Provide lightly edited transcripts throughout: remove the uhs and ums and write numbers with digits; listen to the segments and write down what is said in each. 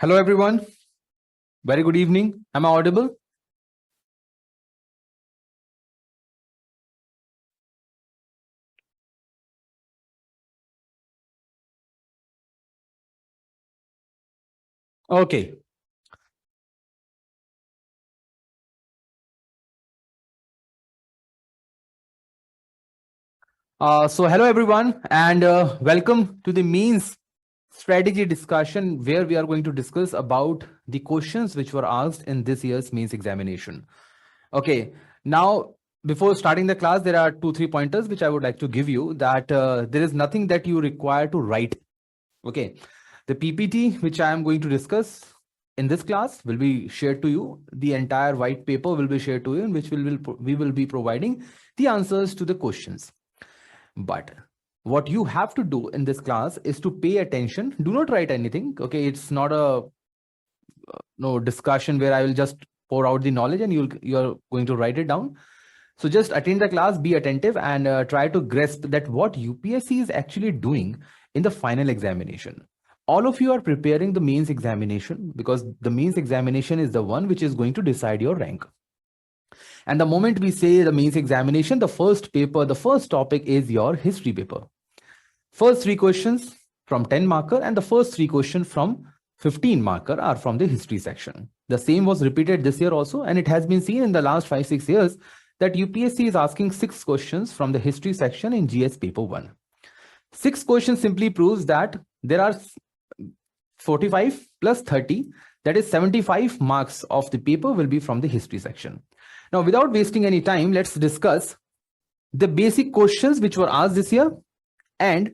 Hello, everyone. Very good evening. Am I audible? Okay. So hello, everyone, and welcome to the means strategy discussion where we are going to discuss about the questions which were asked in this year's means examination. Okay. Now, before starting the class, there are 2-3 pointers which I would like to give you that there is nothing that you require to write. Okay. The PPT which I am going to discuss in this class will be shared to you. The entire white paper will be shared to you, in which we will be providing the answers to the questions. But what you have to do in this class is to pay attention. Do not write anything. Okay, it's not a no discussion where I will just pour out the knowledge and you're going to write it down. So just attend the class, be attentive, and try to grasp that what UPSC is actually doing in the final examination. All of you are preparing the mains examination because the mains examination is the one which is going to decide your rank. And the moment we say the mains examination, the first paper, the first topic is your history paper. First 3 questions from 10 marker and the first 3 questions from 15 marker are from the history section. The same was repeated this year also, and it has been seen in the last 5-6 years that UPSC is asking 6 questions from the history section in GS paper 1. 6 questions simply proves that there are 45 plus 30, that is 75 marks of the paper will be from the history section. Now, without wasting any time, let's discuss the basic questions which were asked this year and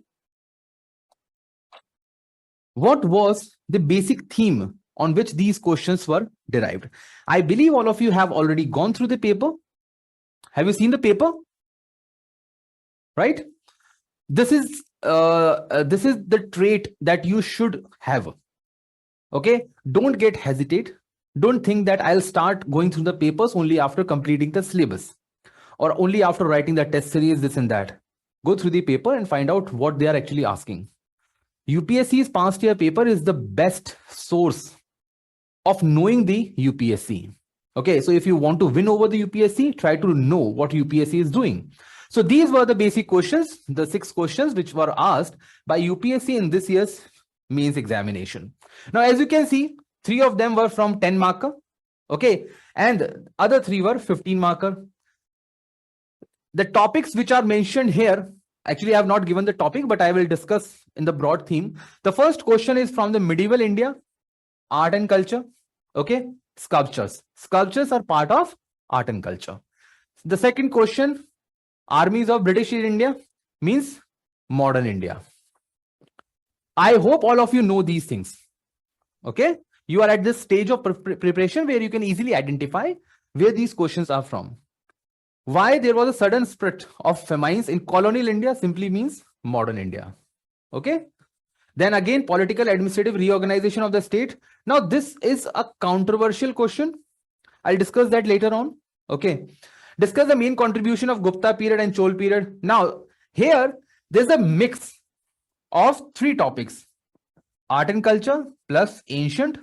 what was the basic theme on which these questions were derived. I believe all of you have already gone through the paper. Have you seen the paper? Right? This is the trait that you should have. Okay, don't get hesitate. Don't think that I'll start going through the papers only after completing the syllabus or only after writing the test series, this and that. Go through the paper and find out what they are actually asking. UPSC's past year paper is the best source of knowing the UPSC. Okay, so if you want to win over the UPSC, try to know what UPSC is doing. So these were the basic questions, the 6 questions which were asked by UPSC in this year's mains examination. Now, as you can see, 3 of them were from 10 marker. Okay, and other 3 were 15 marker. The topics which are mentioned here, actually I have not given the topic, but I will discuss in the broad theme. The first question is from the medieval India, art and culture. Okay, sculptures. Sculptures are part of art and culture. The second question, armies of British India, means modern India. I hope all of you know these things. Okay, you are at this stage of preparation where you can easily identify where these questions are from. Why there was a sudden spread of famines in colonial India simply means modern India. Okay. Then again, political administrative reorganization of the state. Now, this is a controversial question. I'll discuss that later on. Okay. Discuss the main contribution of Gupta period and Chol period. Now, here, there's a mix of 3 topics. Art and culture plus ancient.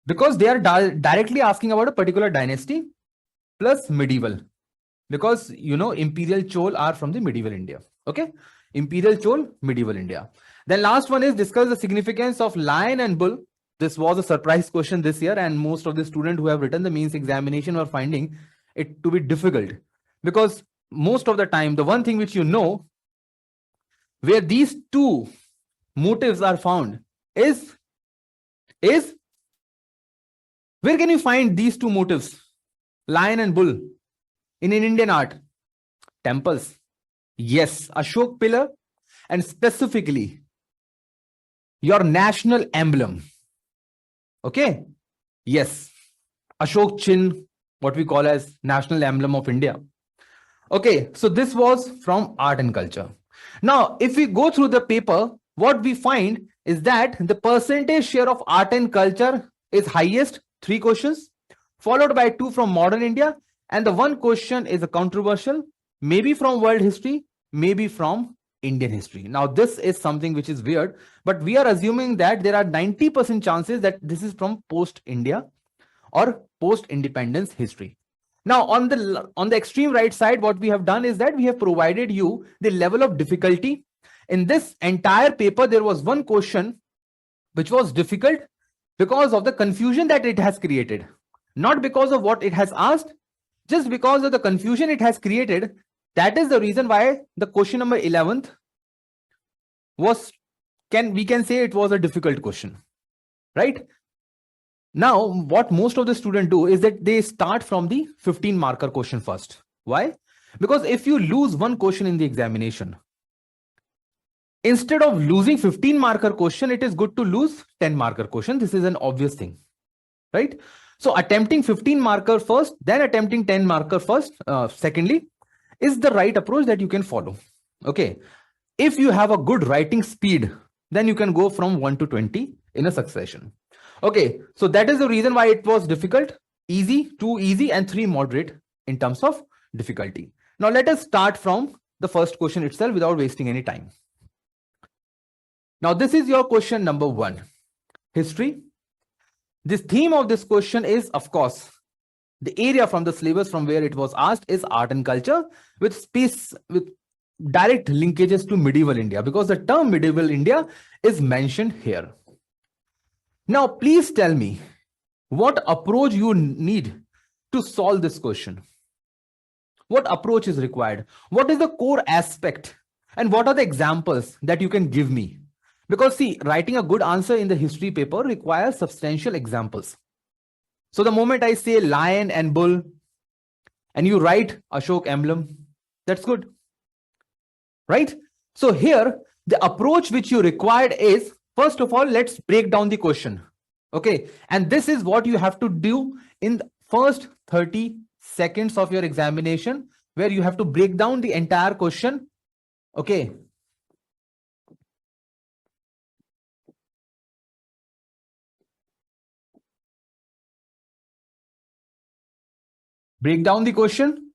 Because they are directly asking about a particular dynasty, plus medieval. Because, you know, Imperial Chol are from the medieval India. Okay. Imperial Chol, medieval India. Then last one is discuss the significance of lion and bull. This was a surprise question this year, and most of the students who have written the mains examination were finding it to be difficult. Because most of the time, the one thing which you know, where these 2 motives are found is where can you find these 2 motives? Lion and bull in Indian art? Temples. Yes, Ashok pillar, and specifically your national emblem. Okay. Yes, Ashok Chin, what we call as national emblem of India. Okay, so this was from art and culture. Now, if we go through the paper, what we find is that the percentage share of art and culture is highest, 3 questions, followed by 2 from modern India, and the 1 question is a controversial, maybe from world history, maybe from Indian history. Now, this is something which is weird, but we are assuming that there are 90% chances that this is from post-India or post-independence history. Now, on the extreme right side, what we have done is that we have provided you the level of difficulty. In this entire paper, there was one question which was difficult because of the confusion that it has created, not because of what it has asked, just because of the confusion it has created. That is the reason why the question number 11th was, we can say it was a difficult question, right? Now, what most of the students do is that they start from the 15 marker question first. Why? Because if you lose one question in the examination, instead of losing 15 marker question, it is good to lose 10 marker question. This is an obvious thing, right? So attempting 15 marker first, then attempting 10 marker first, secondly, is the right approach that you can follow. Okay. If you have a good writing speed, then you can go from 1 to 20 in a succession. Okay. So that is the reason why it was difficult, easy, 2 easy, and 3 moderate in terms of difficulty. Now let us start from the first question itself without wasting any time. Now this is your question number 1, history. This theme of this question is, of course, the area from the syllabus from where it was asked is art and culture with direct linkages to medieval India, because the term medieval India is mentioned here. Now, please tell me what approach you need to solve this question. What approach is required? What is the core aspect? And what are the examples that you can give me? Because see, writing a good answer in the history paper requires substantial examples. So the moment I say lion and bull, and you write Ashok emblem, that's good, right? So here, the approach which you required is, first of all, let's break down the question. Okay. And this is what you have to do in the first 30 seconds of your examination, where you have to break down the entire question. Okay. Break down the question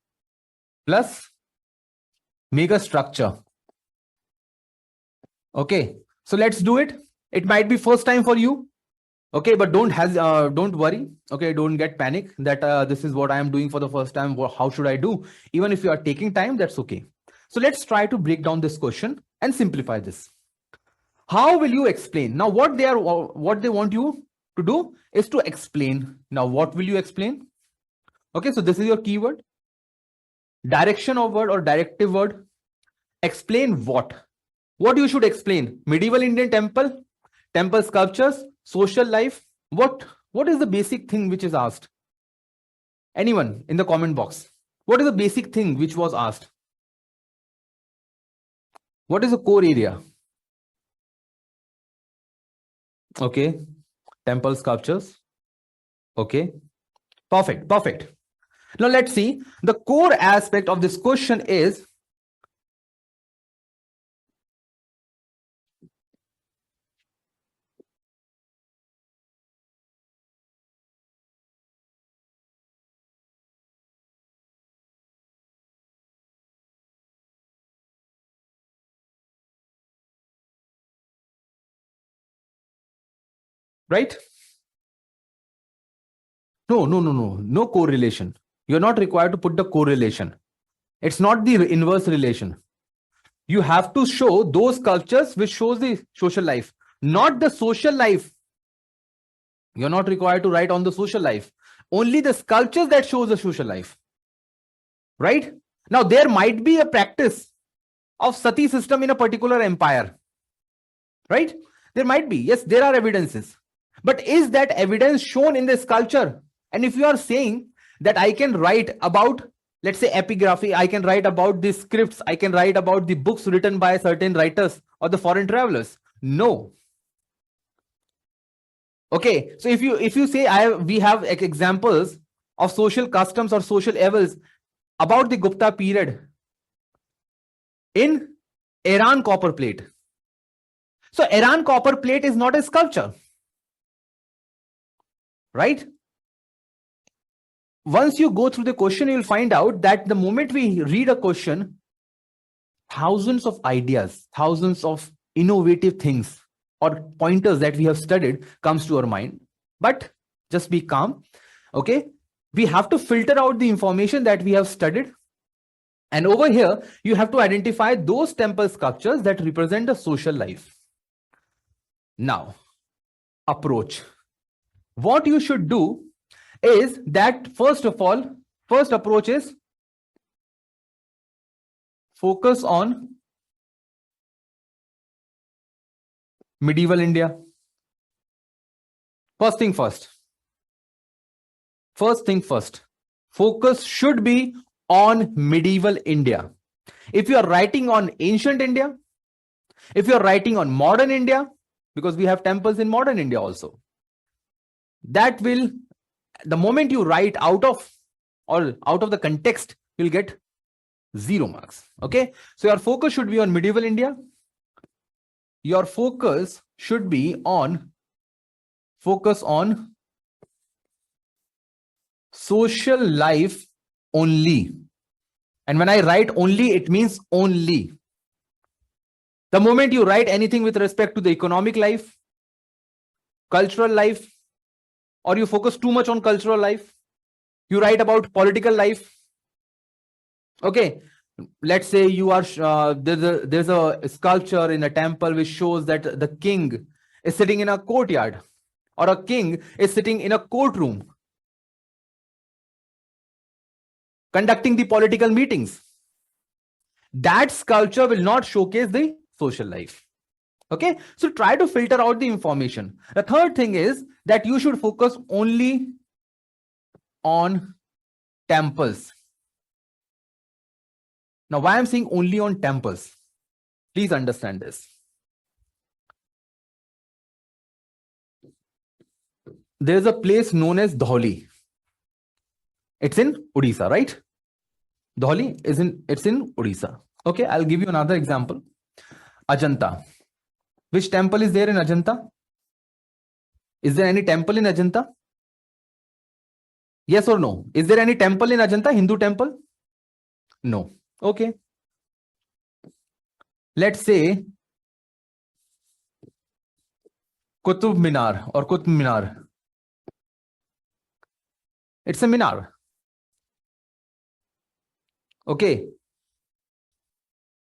plus make a structure. Okay. So let's do it. It might be first time for you. Okay, but don't worry. Okay, don't get panic that this is what I am doing for the first time. How should I do? Even if you are taking time, that's okay. So let's try to break down this question and simplify this. How will you explain? Now, what they want you to do is to explain. Now, what will you explain? Okay, so this is your keyword. Direction of word or directive word. Explain what? What you should explain? Medieval Indian temple, temple sculptures, social life. What is the basic thing which is asked? Anyone in the comment box? What is the basic thing which was asked? What is the core area? Okay. Temple sculptures. Okay. Perfect. Perfect. Now let's see. The core aspect of this question is right? No correlation. You're not required to put the correlation. It's not the inverse relation. You have to show those sculptures which shows the social life, not the social life. You're not required to write on the social life. Only the sculptures that shows the social life. Right? Now, there might be a practice of sati system in a particular empire. Right? There might be. Yes, there are evidences. But is that evidence shown in the sculpture? And if you are saying that I can write about, let's say, epigraphy, I can write about the scripts, I can write about the books written by certain writers or the foreign travelers. No. Okay, so if you say we have examples of social customs or social evils about the Gupta period in Iran copper plate. So Iran copper plate is not a sculpture, right? Once you go through the question, you'll find out that the moment we read a question, thousands of ideas, thousands of innovative things or pointers that we have studied comes to our mind. But just be calm. Okay. We have to filter out the information that we have studied. And over here, you have to identify those temple sculptures that represent the social life. Now, approach. What you should do is that, first of all, first approach is focus on medieval India. First thing first. First thing first. Focus should be on medieval India. If you are writing on ancient India, if you are writing on modern India, because we have temples in modern India also, that will, the moment you write out of or out of the context, you'll get 0 marks. Okay. So your focus should be on medieval India. Your focus should be on social life only. And when I write only, it means only. The moment you write anything with respect to the economic life, cultural life, or you focus too much on cultural life, you write about political life. Okay, let's say you are there's a sculpture in a temple which shows that the king is sitting in a courtyard, or a king is sitting in a courtroom conducting the political meetings. That sculpture will not showcase the social life. Okay, so try to filter out the information. The third thing is that you should focus only on temples. Now, why I'm saying only on temples? Please understand this. There's a place known as Dholi. It's in Odisha, right? Dholi it's in Odisha. Okay, I'll give you another example. Ajanta. Which temple is there in Ajanta? Is there any temple in Ajanta? Yes or no? Is there any temple in Ajanta, Hindu temple? No. Okay. Let's say Qutub Minar or Qutb Minar. It's a minar. Okay.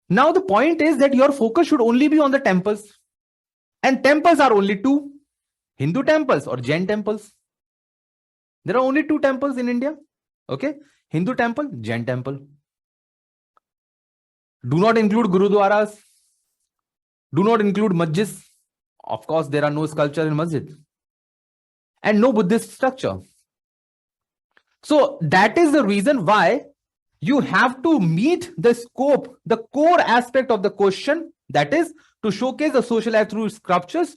Now the point is that your focus should only be on the temples. And temples are only two: Hindu temples or Jain temples. There are only two temples in India. Okay. Hindu temple, Jain temple. Do not include gurudwaras. Do not include masjids. Of course, there are no sculpture in masjid. And no Buddhist structure. So that is the reason why you have to meet the scope, the core aspect of the question, that is to showcase the social life through sculptures,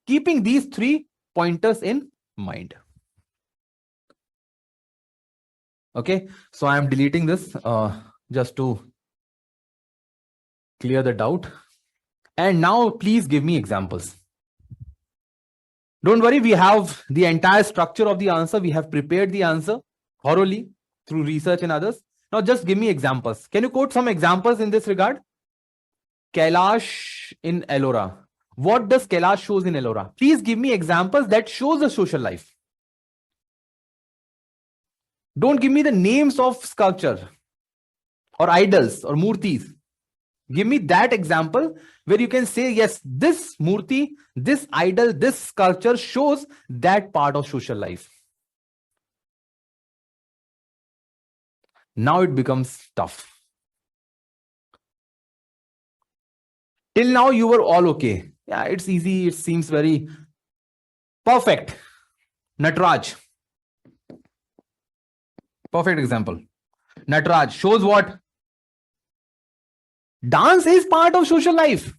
keeping these 3 pointers in mind. Okay, so I am deleting this just to clear the doubt. And now please give me examples. Don't worry, we have the entire structure of the answer. We have prepared the answer thoroughly through research and others. Now just give me examples. Can you quote some examples in this regard? Kailash in Ellora. What does Kailash shows in Ellora? Please give me examples that shows the social life. Don't give me the names of sculpture or idols or murtis. Give me that example where you can say, yes, this murti, this idol, this sculpture shows that part of social life. Now it becomes tough. Till now you were all okay. Yeah, it's easy. It seems very perfect. Nataraj. Perfect example. Nataraj shows what? Dance is part of social life.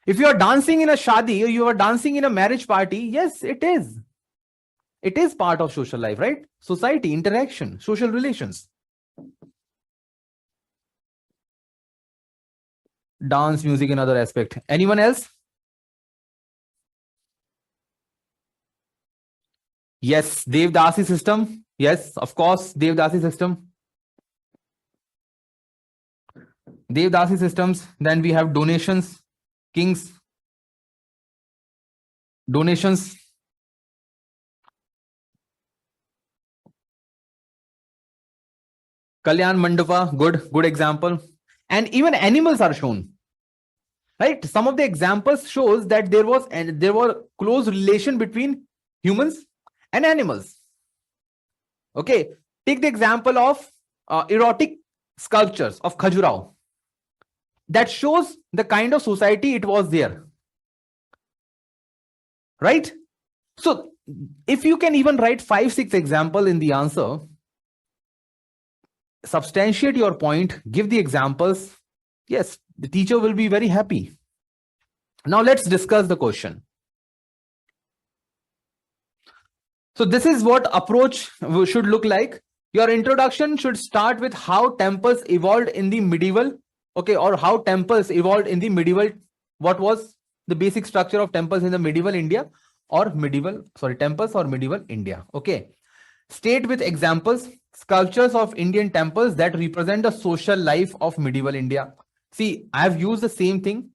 If you are dancing in a shadi or you are dancing in a marriage party, yes, it is. It is part of social life, right? Society, interaction, social relations. Dance, music, and other aspect. Anyone else? Yes, Devdasi system. Yes, of course, Devdasi system. Devdasi systems. Then we have donations, kings, donations. Kalyan Mandapa, good example. And even animals are shown, right? Some of the examples shows that there were close relation between humans and animals. Okay, take the example of erotic sculptures of Khajuraho. That shows the kind of society it was there, right? So if you can even write 5-6 example in the answer, substantiate your point, give the examples, yes, the teacher will be very happy. Now let's discuss the question. So this is what approach should look like. Your introduction should start with how temples evolved in the medieval, okay, or how temples evolved in the medieval. What was the basic structure of temples in the medieval India or temples or medieval India. Okay. State with examples, sculptures of Indian temples that represent the social life of medieval India. See, I have used the same thing.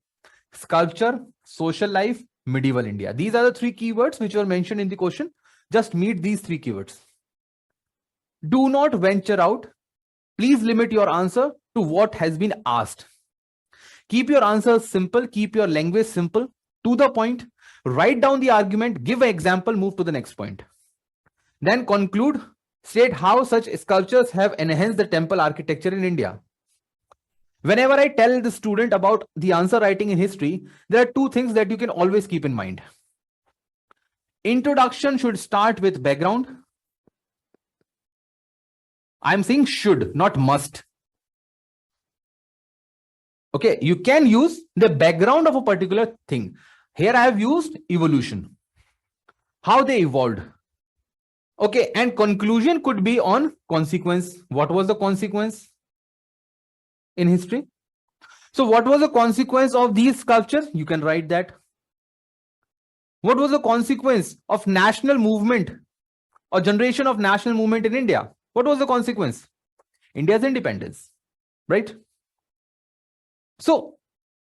Sculpture, social life, medieval India. These are the 3 keywords which were mentioned in the question. Just meet these 3 keywords. Do not venture out. Please limit your answer to what has been asked. Keep your answers simple. Keep your language simple, to the point. Write down the argument, give an example, move to the next point. Then conclude, state how such sculptures have enhanced the temple architecture in India. Whenever I tell the student about the answer writing in history, there are 2 things that you can always keep in mind. Introduction should start with background. I'm saying should, not must. Okay, you can use the background of a particular thing. Here I have used evolution, how they evolved. Okay, and conclusion could be on consequence. What was the consequence in history? So what was the consequence of these sculptures? You can write that. What was the consequence of national movement or generation of national movement in India? What was the consequence? India's independence, right? So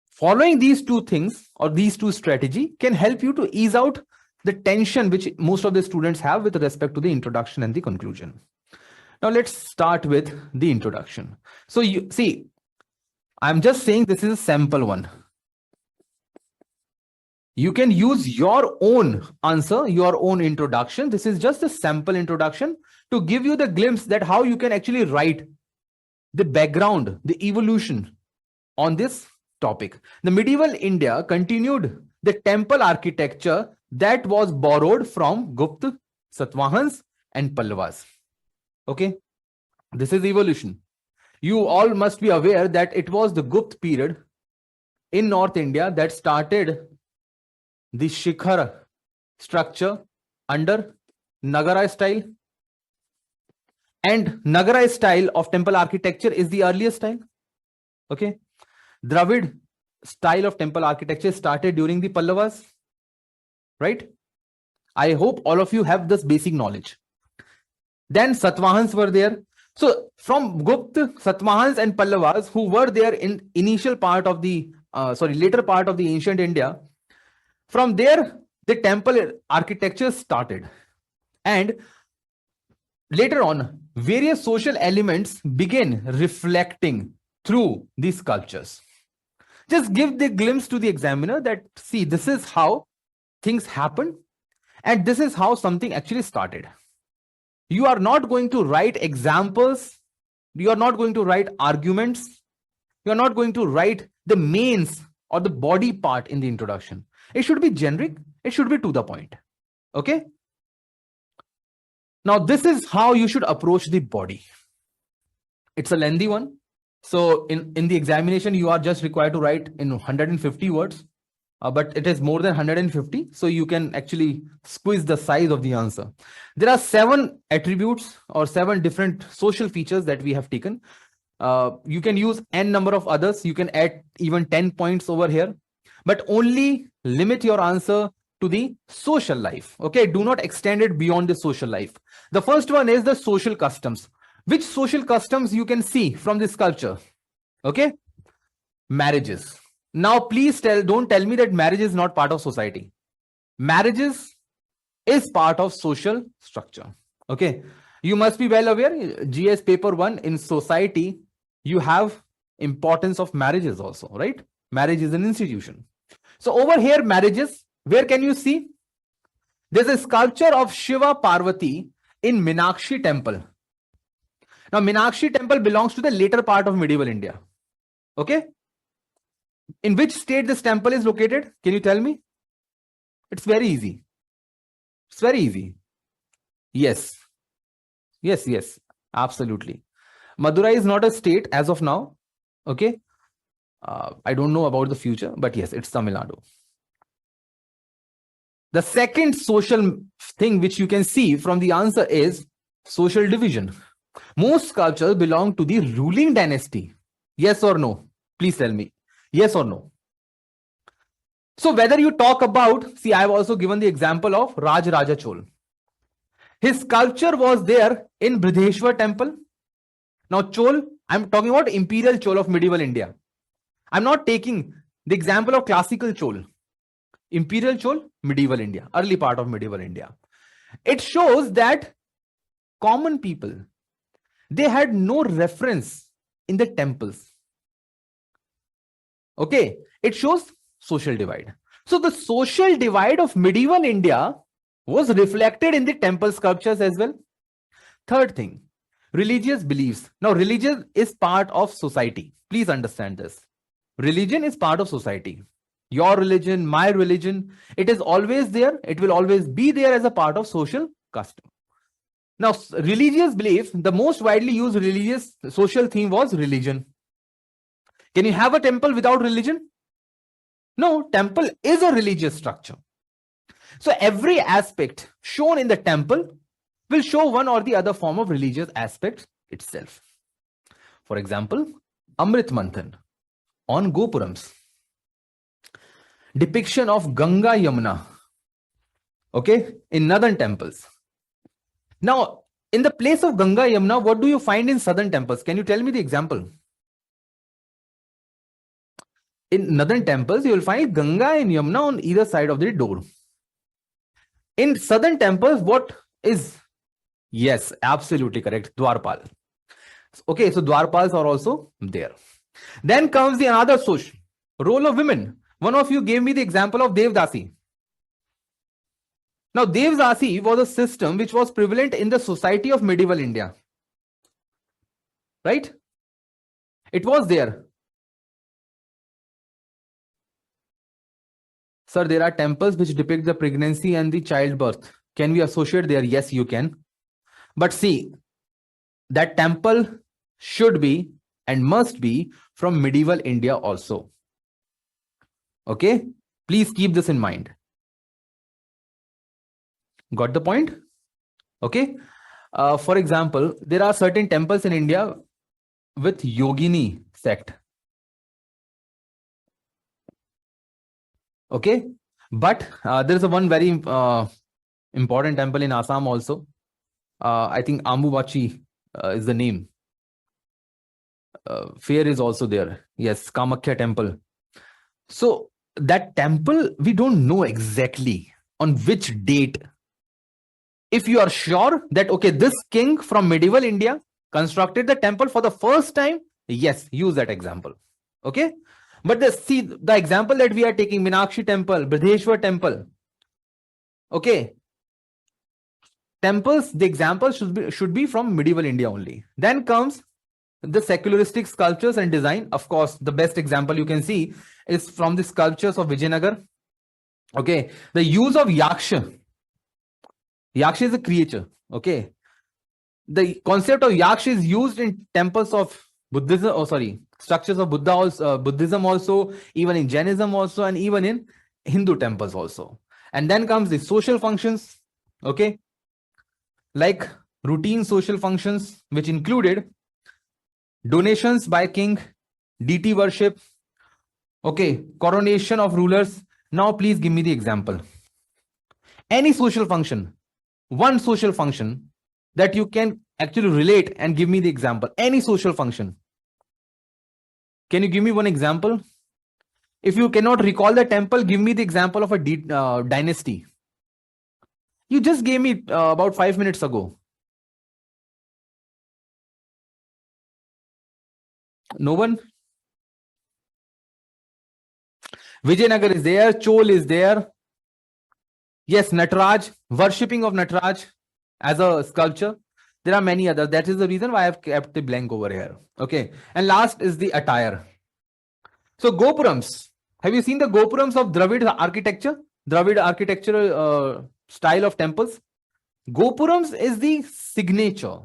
following these 2 things or these 2 strategy can help you to ease out the tension which most of the students have with respect to the introduction and the conclusion. Now let's start with the introduction. So you see, I'm just saying this is a sample one. You can use your own answer, your own introduction. This is just a sample introduction to give you the glimpse that how you can actually write the background, the evolution on this topic. The medieval India continued the temple architecture that was borrowed from Gupta, Satvahans and Pallavas. Okay, this is evolution. You all must be aware that it was the Gupta period in North India that started the Shikhar structure under Nagara style. And Nagara style of temple architecture is the earliest style. Okay. Dravid style of temple architecture started during the Pallavas. Right? I hope all of you have this basic knowledge. Then Satvahans were there. So from Gupta, Satvahans and Pallavas who were there in initial part of the, later part of the ancient India, from there, the temple architecture started. And later on, various social elements begin reflecting through these sculptures. Just give the glimpse to the examiner that, see, this is how things happen and this is how something actually started. You are not going to write examples. You are not going to write arguments. You are not going to write the mains or the body part in the introduction. It should be generic. It should be to the point. Okay. Now, this is how you should approach the body. It's a lengthy one. So in the examination, you are just required to write in 150 words, but it is more than 150. So you can actually squeeze the size of the answer. There are 7 attributes or 7 different social features that we have taken. You can use n number of others. You can add even 10 points over here, but only limit your answer to the social life. Okay, do not extend it beyond the social life. The first one is the social customs. Which social customs you can see from this sculpture? Okay, marriages. Now please don't tell me that marriage is not part of society. Marriages is part of social structure. Okay, you must be well aware, GS paper 1 in society, you have importance of marriages also, right? Marriage is an institution. So over here, marriages, where can you see? There's a sculpture of Shiva Parvati in Meenakshi temple. Now Meenakshi temple belongs to the later part of medieval India. Okay, in which state this temple is located? Can you tell me? It's very easy. It's very easy. Yes. Yes, absolutely. Madurai is not a state as of now. Okay. I don't know about the future, but yes, it's Tamil Nadu. The second social thing which you can see from the answer is social division. Most sculptures belong to the ruling dynasty. Yes or no? Please tell me. Yes or no? So whether you talk about, see, I have also given the example of Raj Raja Chol. His sculpture was there in Bridheshwar temple. Now Chol, I'm talking about imperial Chol of medieval India. I'm not taking the example of classical Chol. Imperial Chol, medieval India, early part of medieval India. It shows that common people, they had no reference in the temples. Okay, it shows social divide. So the social divide of medieval India was reflected in the temple sculptures as well. Third thing, religious beliefs. Now religion is part of society. Please understand this. Religion is part of society. Your religion, my religion, it is always there. It will always be there as a part of social custom. Now, religious belief, the most widely used religious social theme was religion. Can you have a temple without religion? No, temple is a religious structure. So every aspect shown in the temple will show one or the other form of religious aspect itself. For example, Amrit Manthan on Gopurams. Depiction of Ganga Yamuna, okay, in northern temples. Now, in the place of Ganga Yamuna, what do you find in southern temples? Can you tell me the example? In northern temples, you will find Ganga and Yamuna on either side of the door. In southern temples, what is? Yes, absolutely correct. Dwarpal. Okay, so Dwarpals are also there. Then comes the another social role of women. One of you gave me the example of Devdasi. Now, Devdasi was a system which was prevalent in the society of medieval India. Right? It was there. Sir, there are temples which depict the pregnancy and the childbirth. Can we associate there? Yes, you can. But see, that temple should be and must be from medieval India also. Okay? Please keep this in mind. Got the point? Okay? For example, there are certain temples in India with Yogini sect. Okay? But there is a one very important temple in Assam also. I think Ambubachi is the name. Fair is also there. Yes, Kamakhya temple. So that temple, we don't know exactly on which date. If you are sure that, okay, this king from medieval India constructed the temple for the first time, yes, use that example. Okay. But see, the example that we are taking, Meenakshi temple, Bridheshwar temple. Okay. Temples, the example should be from medieval India only. Then comes the secularistic sculptures and design. Of course, the best example you can see is from the sculptures of Vijayanagar. Okay, the use of yaksha. Yaksha is a creature. Okay, the concept of yaksha is used in temples of Buddhism. Oh, sorry, structures of Buddha also, Buddhism also, even in Jainism also, and even in Hindu temples also. And then comes the social functions. Okay, like routine social functions, which included donations by king, deity worship, okay, coronation of rulers. Now please give me the example. Any social function, one social function that you can actually relate and give me the example. Any social function. Can you give me one example? If you cannot recall the temple, give me the example of a dynasty. You just gave me about 5 minutes ago. No one? Vijayanagar is there. Chol is there. Yes, Nataraj, worshipping of Nataraj as a sculpture. There are many others. That is the reason why I've kept the blank over here. Okay. And last is the attire. So Gopurams. Have you seen the Gopurams of Dravid architecture? Dravid architectural style of temples? Gopurams is the signature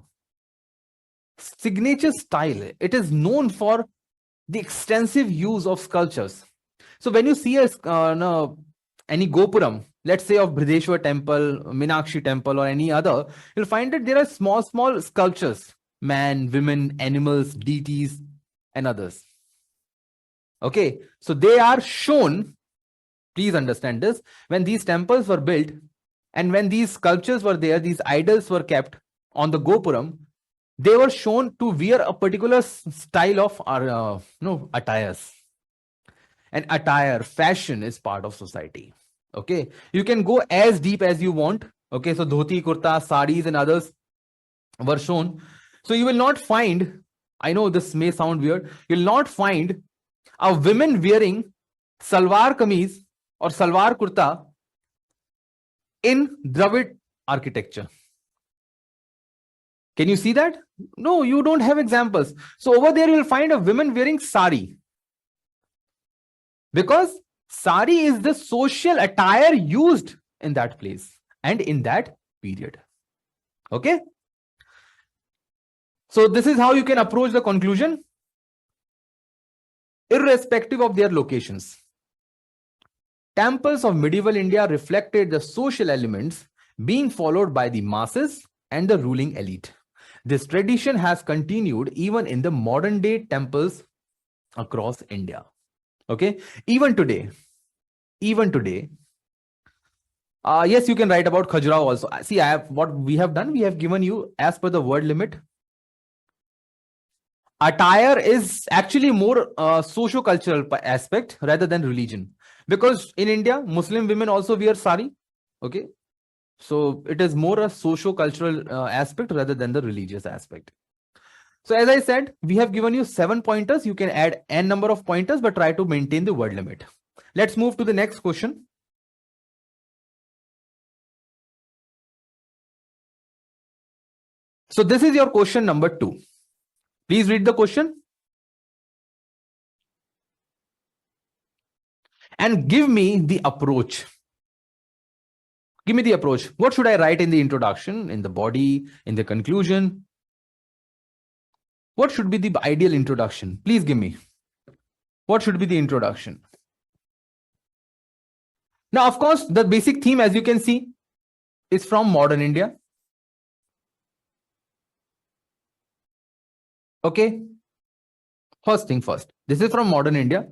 style. It is known for the extensive use of sculptures. So when you see any Gopuram, let's say of Brideshwar temple, Meenakshi temple, or any other, you'll find that there are small sculptures: man, women, animals, deities, and others. Okay, so they are shown. Please understand this: when these temples were built, and when these sculptures were there, these idols were kept on the Gopuram, they were shown to wear a particular style of attires. And attire, fashion is part of society. Okay, you can go as deep as you want. Okay, so dhoti, kurta, saris, and others were shown. So you will not find, I know this may sound weird, you'll not find a woman wearing salwar kameez or salwar kurta in Dravid architecture. Can you see that? No, you don't have examples. So over there, you'll find a woman wearing sari. Because sari is the social attire used in that place and in that period. Okay. So this is how you can approach the conclusion, irrespective of their locations. Temples of medieval India reflected the social elements being followed by the masses and the ruling elite. This tradition has continued even in the modern day temples across India. Okay, even today, yes, you can write about Khajuraho also. See, what we have done, we have given you as per the word limit. Attire is actually more socio-cultural aspect rather than religion, because in India, Muslim women also wear sari. Okay, so it is more a socio-cultural aspect rather than the religious aspect. So as I said, we have given you 7 pointers. You can add n number of pointers, but try to maintain the word limit. Let's move to the next question. So this is your question number 2. Please read the question and give me the approach. Give me the approach. What should I write in the introduction, in the body, in the conclusion? What should be the ideal introduction? Please give me. What should be the introduction? Now, of course, the basic theme, as you can see, is from modern India. Okay. First thing first. This is from modern India.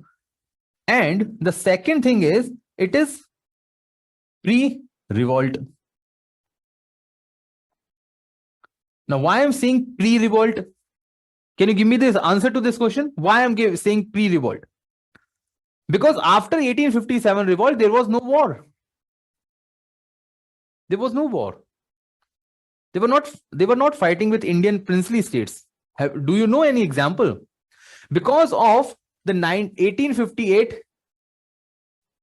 And the second thing is, it is pre-revolt. Now, why I'm saying pre-revolt? Can you give me this answer to this question? Why I'm saying pre-revolt? Because after 1857 revolt, there was no war. There was no war. They were not fighting with Indian princely states. Do you know any example? Because of the 1858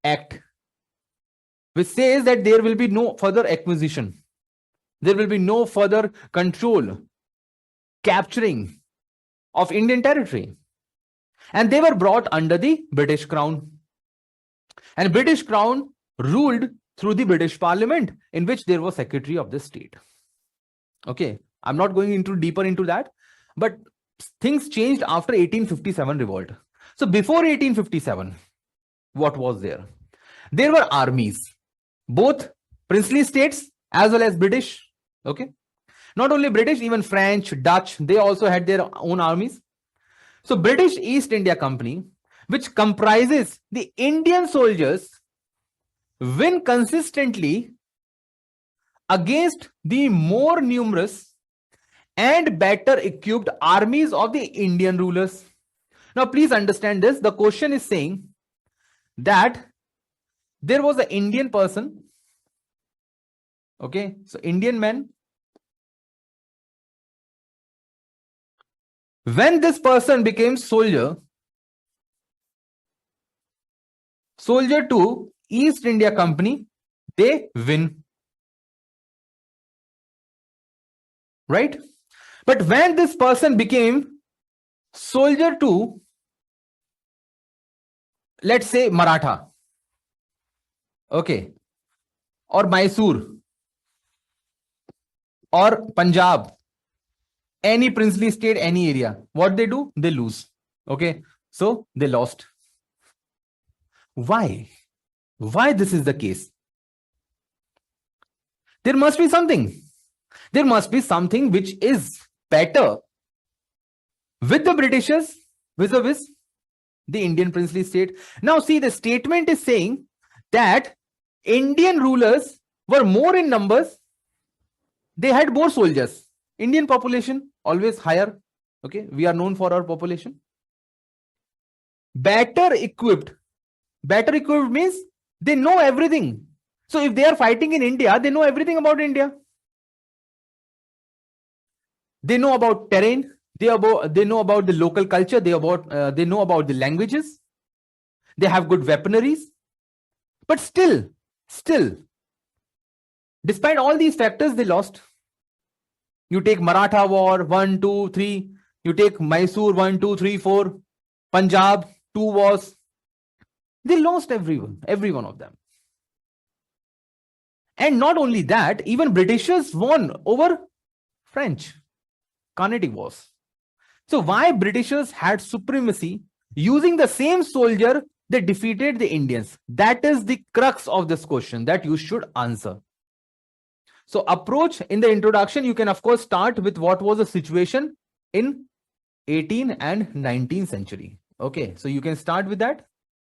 Act, which says that there will be no further acquisition. There will be no further control, capturing of Indian territory. And they were brought under the British Crown. And British Crown ruled through the British Parliament, in which there was Secretary of the State. Okay, I'm not going deeper into that, but things changed after 1857 revolt. So before 1857, what was there? There were armies, both princely states as well as British. Okay, not only British, even French, Dutch, they also had their own armies. So British East India Company, which comprises the Indian soldiers, win consistently against the more numerous and better equipped armies of the Indian rulers. Now, please understand this. The question is saying that there was an Indian person. Okay, so Indian man. When this person became soldier to East India Company, they win. Right? But when this person became soldier to, let's say, Maratha, okay, or Mysore, or Punjab, any princely state, any area, what they do? They lose. Okay, so they lost. Why? Why this is the case? There must be something. There must be something which is better with the Britishers vis-a-vis the Indian princely state. Now see, the statement is saying that Indian rulers were more in numbers. They had more soldiers. Indian population always higher. Okay, we are known for our population. Better equipped. Better equipped means they know everything. So if they are fighting in India, they know everything about India. They know about terrain. They know about the local culture. They know about the languages. They have good weaponaries. But still, despite all these factors, they lost. You take Maratha War 1, 2, 3. You take Mysore 1, 2, 3, 4. Punjab 2 wars. They lost every one of them. And not only that, even Britishers won over French. Carnatic Wars. So why Britishers had supremacy? Using the same soldier, they defeated the Indians. That is the crux of this question that you should answer. So approach in the introduction, you can of course start with what was the situation in 18th and 19th century. Okay, so you can start with that.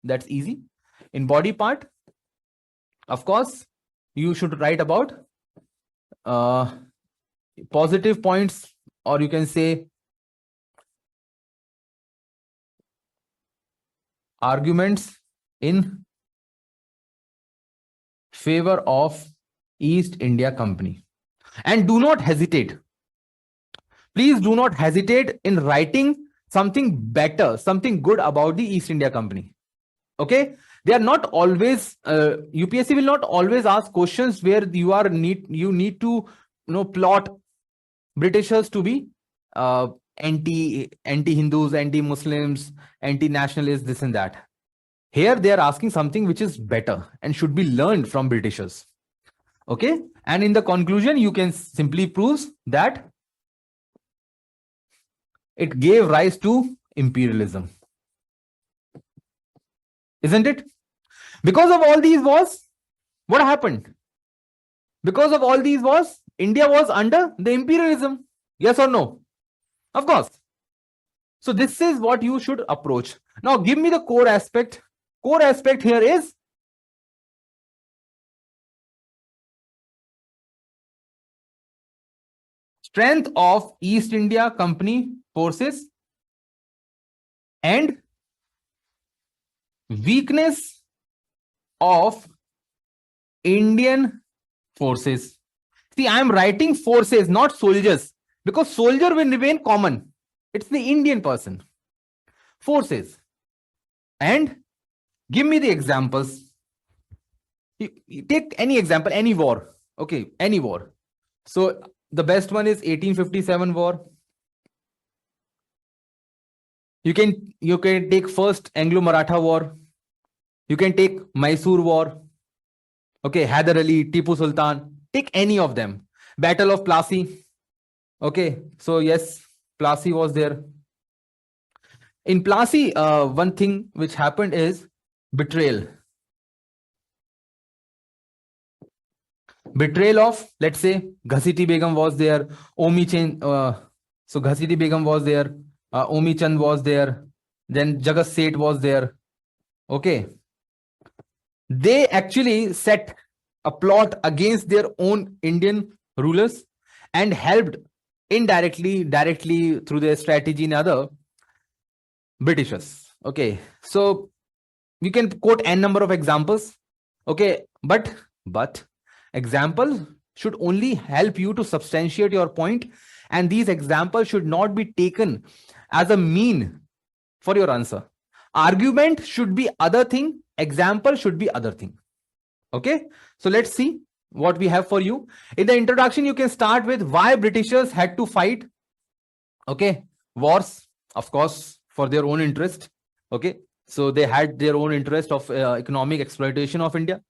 That's easy. In body part, of course, you should write about positive points, or you can say arguments in favor of East India Company. And do not hesitate. Please do not hesitate in writing something better, something good about the East India Company. Okay, they are not always UPSC will not always ask questions where you need to plot Britishers to be anti-Hindus, anti-Muslims, anti-nationalists, this and that. Here they are asking something which is better and should be learned from Britishers. Okay, and in the conclusion, you can simply prove that it gave rise to imperialism. Isn't it? Because of all these wars, what happened? Because of all these wars, India was under the imperialism. Yes or no? Of course. So this is what you should approach. Now give me the core aspect. Core aspect here is strength of East India Company forces and weakness of Indian forces. See, I am writing forces, not soldiers, because soldier will remain common. It's the Indian person. Forces. And give me the examples. You take any example, any war. Okay, any war. So the best one is 1857 war. You can take first Anglo-Maratha war. You can take Mysore war. Okay, Hyder Ali, Tipu Sultan. Take any of them. Battle of Plassey. Okay, so yes, Plassey was there. In Plassey, one thing which happened is betrayal. Betrayal of, let's say, Ghasiti Begum was there. Omi Chand, so Ghasiti Begum was there. Omi Chand was there. Then Jagat Seth was there. Okay. They actually set a plot against their own Indian rulers and helped indirectly, directly through their strategy and other, Britishers. Okay, so you can quote n number of examples. Okay, but example should only help you to substantiate your point, and these examples should not be taken as a mean for your answer. Argument should be other thing, example should be other thing. Okay, so let's see what we have for you. In the introduction, you can start with why Britishers had to fight. Okay, wars, of course, for their own interest. Okay, so they had their own interest of economic exploitation of India.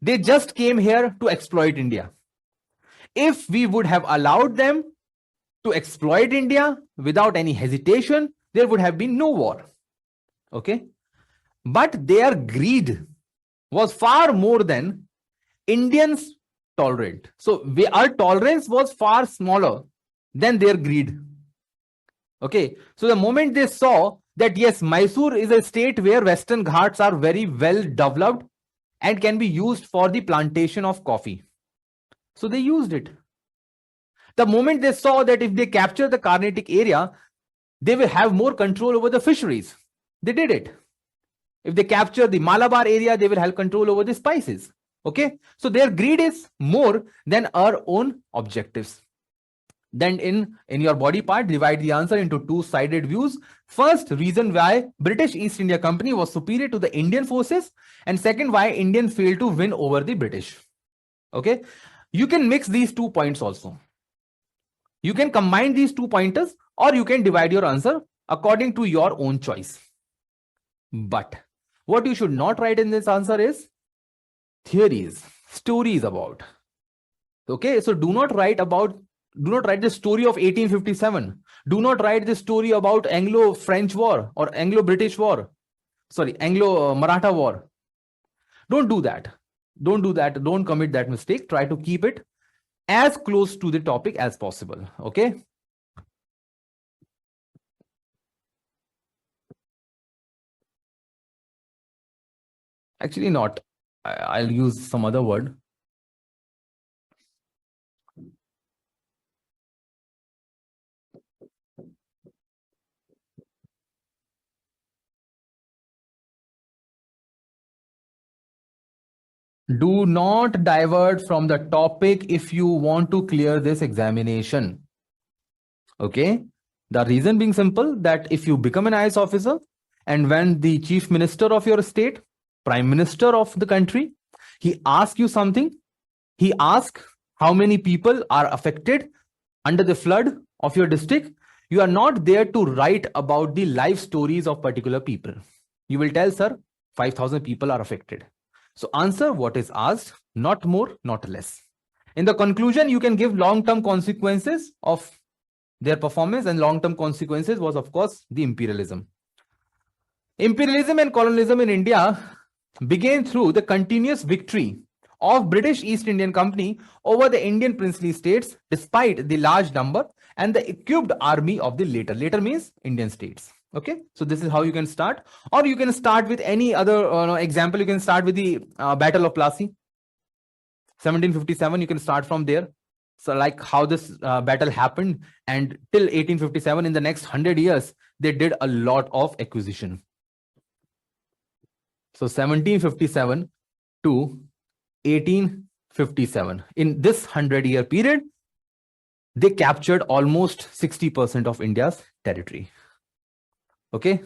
They just came here to exploit India. If we would have allowed them to exploit India without any hesitation, there would have been no war. Okay, but their greed was far more than Indians tolerant. So our tolerance was far smaller than their greed. Okay, so the moment they saw that yes, Mysore is a state where Western Ghats are very well developed and can be used for the plantation of coffee, so they used it. The moment they saw that if they capture the Carnatic area, they will have more control over the fisheries, they did it. If they capture the Malabar area, they will have control over the spices. Okay, so their greed is more than our own objectives. Then in your body part, divide the answer into two-sided views. First, reason why British East India Company was superior to the Indian forces, and second, why Indian failed to win over the British. Okay, you can mix these 2 points also. You can combine these 2 pointers, or you can divide your answer according to your own choice. But what you should not write in this answer is theories, stories about. Okay, so do not write the story of 1857. Do not write the story about Anglo-French War or Anglo-British War. Sorry, Anglo-Maratha War. Don't do that. Don't do that. Don't commit that mistake. Try to keep it as close to the topic as possible. Okay. Actually not. I'll use some other word. Do not divert from the topic if you want to clear this examination. Okay. The reason being simple, that if you become an IAS officer and when the chief minister of your state, prime minister of the country, he asks you something, he asks how many people are affected under the flood of your district, you are not there to write about the life stories of particular people. You will tell, sir, 5,000 people are affected. So answer what is asked, not more, not less. In the conclusion, you can give long-term consequences of their performance, and long-term consequences was, of course, the imperialism. Imperialism and colonialism in India began through the continuous victory of British East Indian Company over the Indian princely states, despite the large number and the equipped army of the later means Indian states. Okay, so this is how you can start, or you can start with any other example. You can start with the Battle of Plassey, 1757. You can start from there. So like how this battle happened, and till 1857, in the next 100 years, they did a lot of acquisition. So 1757 to 1857, in this 100-year period, they captured almost 60% of India's territory. Okay.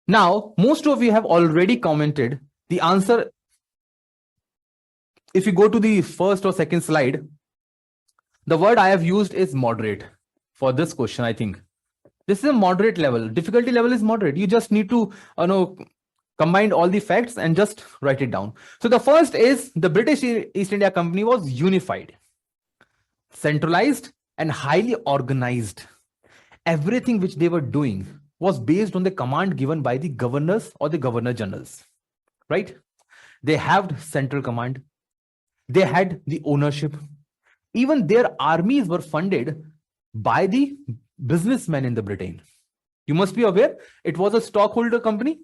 Now, most of you have already commented the answer. If you go to the first or second slide, the word I have used is moderate for this question. I think this is a moderate level. Difficulty level is moderate. You just need to combine all the facts and just write it down. So the first is the British East India Company was unified, centralized, and highly organized. Everything which they were doing was based on the command given by the governors or the governor generals, right? They had central command. They had the ownership. Even their armies were funded by the businessmen in the Britain. You must be aware, it was a stockholder company.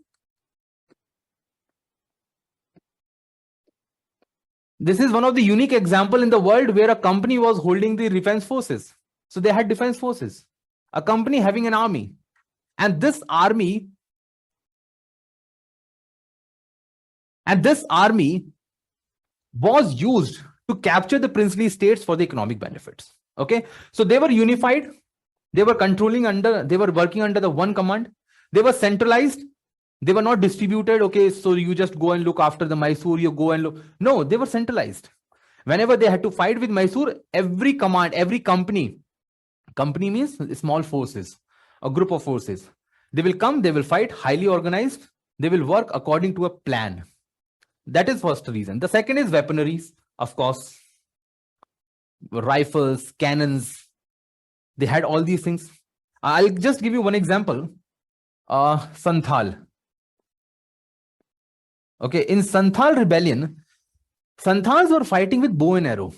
This is one of the unique example in the world where a company was holding the defense forces. So they had defense forces. a company having an army, and this army was used to capture the princely states for the economic benefits. Okay, so they were unified, they were they were working under the one command, they were centralized, they were not distributed. Okay, so you just go and look after the Mysore, you go and look. No, they were centralized. Whenever they had to fight with Mysore, every command, every company means small forces, a group of forces. They will come, they will fight, highly organized, they will work according to a plan. That is first reason. The second is weaponaries, of course, rifles, cannons. They had all these things. I'll just give you one example. Santhal. Okay, in Santhal rebellion, Santhals were fighting with bow and arrow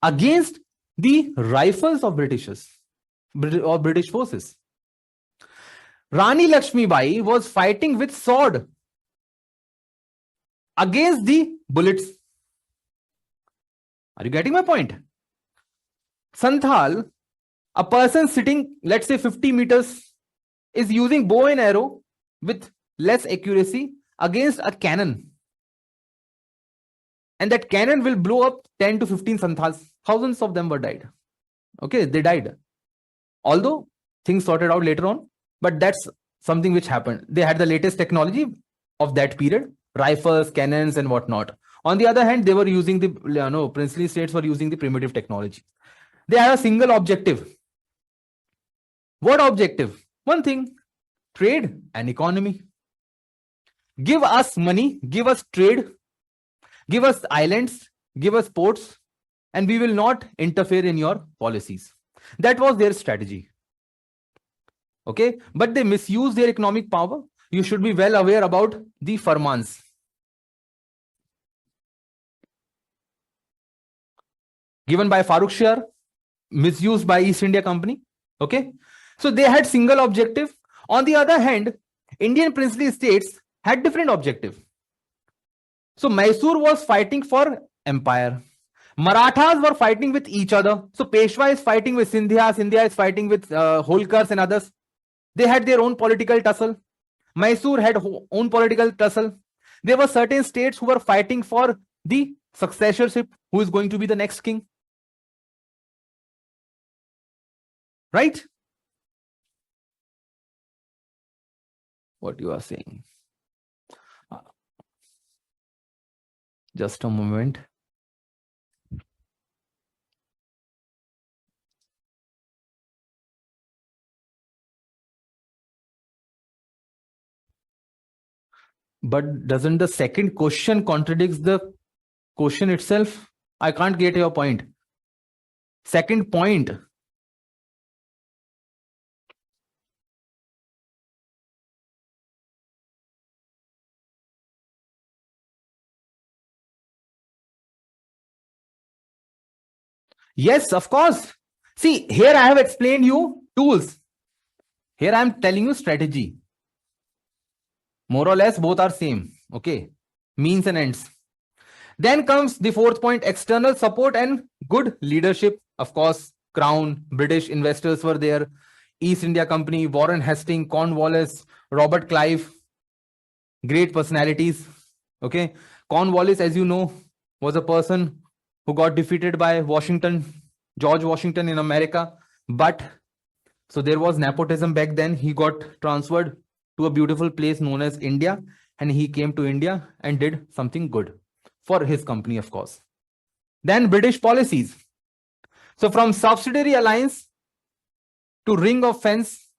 against the rifles of British forces. Rani Lakshmi Bai was fighting with sword against the bullets. Are you getting my point? Santhal, a person sitting, let's say 50 meters, is using bow and arrow with less accuracy against a cannon. And that cannon will blow up 10 to 15 Santhals. Thousands of them were died. Okay, they died. Although things sorted out later on, but that's something which happened. They had the latest technology of that period, rifles, cannons, and whatnot. On the other hand, they were using the princely states were using the primitive technology. They had a single objective. What objective? One thing: trade and economy. Give us money, give us trade, give us islands, give us ports, and we will not interfere in your policies. That was their strategy. Okay, but they misuse their economic power. You should be well aware about the farmans. Given by Farooq Shah, misused by East India Company. Okay, so they had single objective. On the other hand, Indian princely states had different objective. So Mysore was fighting for empire. Marathas were fighting with each other. So Peshwa is fighting with Sindhya. Sindhya is fighting with Holkars and others. They had their own political tussle. Mysore had own political tussle. There were certain states who were fighting for the successorship, who is going to be the next king. Right? What you are saying? Just a moment. But doesn't the second question contradicts the question itself? I can't get your point. Second point. Yes, of course. See, here I have explained you tools. Here I am telling you strategy. More or less, both are same. Okay. Means and ends. Then comes the fourth point: external support and good leadership. Of course, Crown, British investors were there. East India Company, Warren Hastings, Cornwallis, Robert Clive. Great personalities. Okay. Cornwallis, as you know, was a person who got defeated by George Washington in America. But so there was nepotism back then. He got transferred to a beautiful place known as India, and he came to India and did something good for his company, of course. Then British policies. So from subsidiary alliance to ring of fence,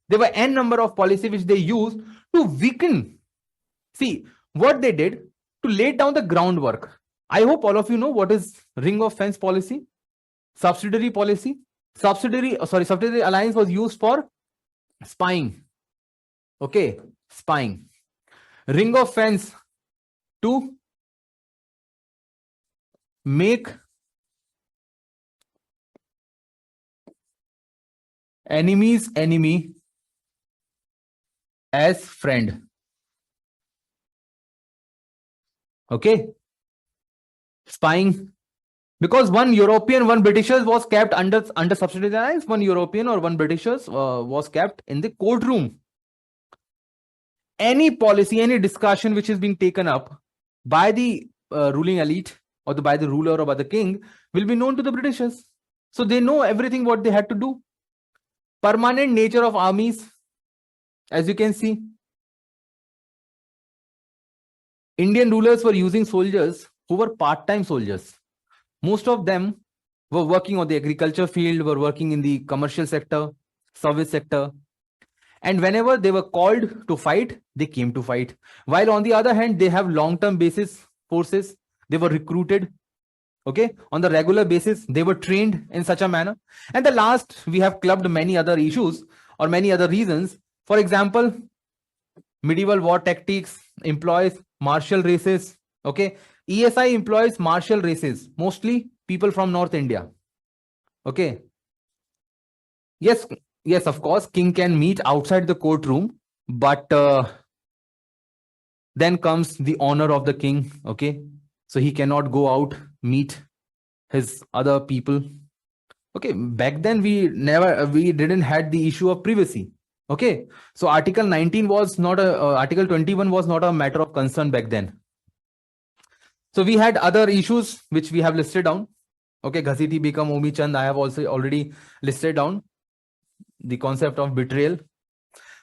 there were n number of policies which they used to weaken. See, what they did to lay down the groundwork. I hope all of you know what is ring of fence policy, subsidiary policy. Subsidiary alliance was used for spying. Okay, spying. Ring of fence to make enemy's enemy as friend. Okay, spying Because one European, one Britishers was kept under subsidiaries. One European or one Britishers was kept in the courtroom. Any policy, any discussion which is being taken up by the ruling elite or by the ruler or by the king will be known to the Britishers. So they know everything what they had to do. Permanent nature of armies, as you can see. Indian rulers were using soldiers who were part-time soldiers. Most of them were working on the agriculture field, were working in the commercial sector, service sector. And whenever they were called to fight, they came to fight. While on the other hand, they have long-term basis forces. They were recruited, okay, on the regular basis. They were trained in such a manner. And the last, we have clubbed many other issues or many other reasons. For example, medieval war tactics employs martial races, okay. ESI employs martial races, mostly people from North India, okay. Yes, yes, of course, king can meet outside the courtroom, but then comes the honor of the king, okay. So he cannot go out, meet his other people, okay. Back then we didn't had the issue of privacy, okay. So article 19 was not a article 21 was not a matter of concern back then. So we had other issues which we have listed down, okay. Ghasiti become Omi Chand, I have also already listed down the concept of betrayal.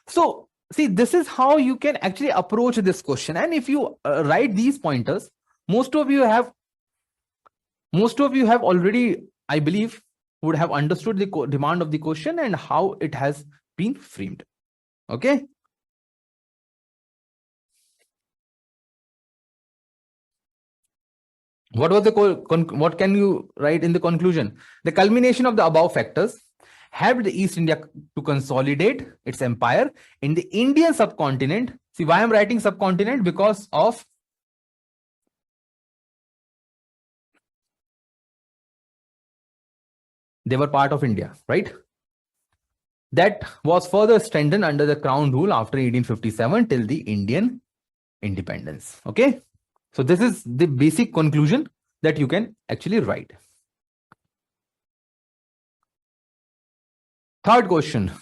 So see, this is how you can actually approach this question. And if you write these pointers, most of you have already, I believe, would have understood the demand of the question and how it has been framed, okay. What was the what can you write in the conclusion? The culmination of the above factors helped the East India to consolidate its empire in the Indian subcontinent. See why I'm writing subcontinent? Because of they were part of India, right? That was further strengthened under the crown rule after 1857 till the Indian independence, okay. So this is the basic conclusion that you can actually write. Third question.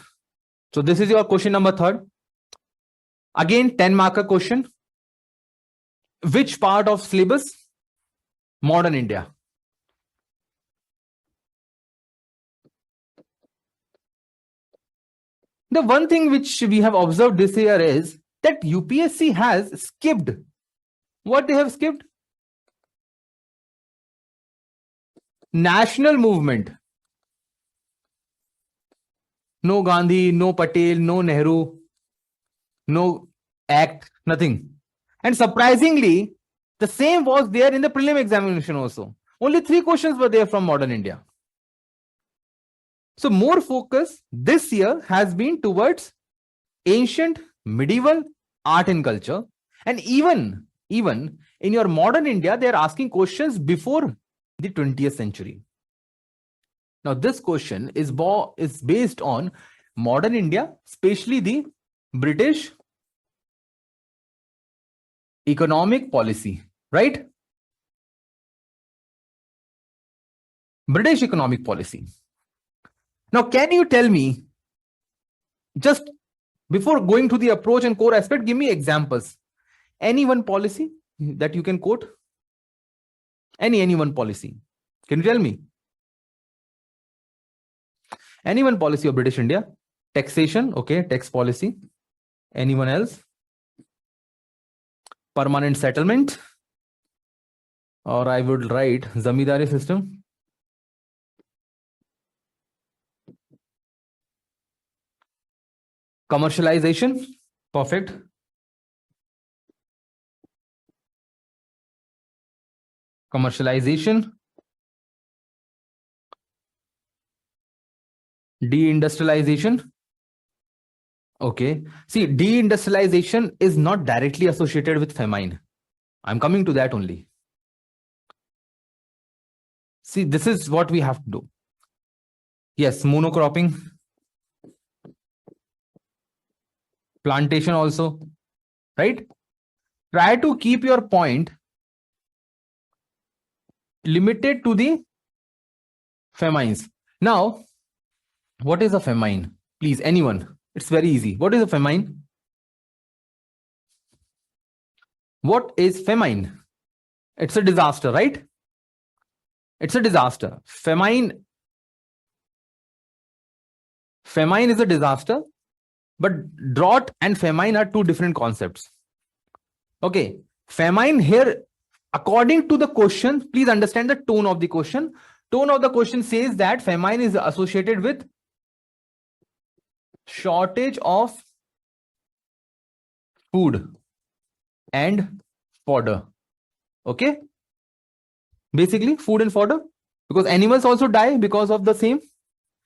So this is your question number third. Again, 10 marker question. Which part of syllabus? Modern India. The one thing which we have observed this year is that UPSC has skipped. What they have skipped? National movement. No Gandhi, no Patel, no Nehru, no act, nothing. And surprisingly, the same was there in the prelim examination also. Only 3 questions were there from modern India. So more focus this year has been towards ancient, medieval, art and culture. And even in your modern India, they are asking questions before the 20th century. Now, this question is based on modern India, especially the British economic policy, right? British economic policy. Now, can you tell me, just before going to the approach and core aspect, give me examples. Any one policy that you can quote? Any one policy. Can you tell me? Any one policy of British India? Taxation, okay, tax policy. Anyone else? Permanent settlement, or I would write zamindari system. Commercialization, perfect. Commercialization. Deindustrialization. Okay. See, deindustrialization is not directly associated with famine. I'm coming to that only. See, this is what we have to do. Yes, monocropping. Plantation also, right? Try to keep your point limited to the famines. Now, what is a famine? Please, anyone. It's very easy. What is a famine? What is famine? It's a disaster, right? It's a disaster. Famine is a disaster, but drought and famine are two different concepts. Okay. Famine here, according to the question, please understand the tone of the question. Tone of the question says that famine is associated with shortage of food and fodder. Okay. Basically, food and fodder, because animals also die because of the same.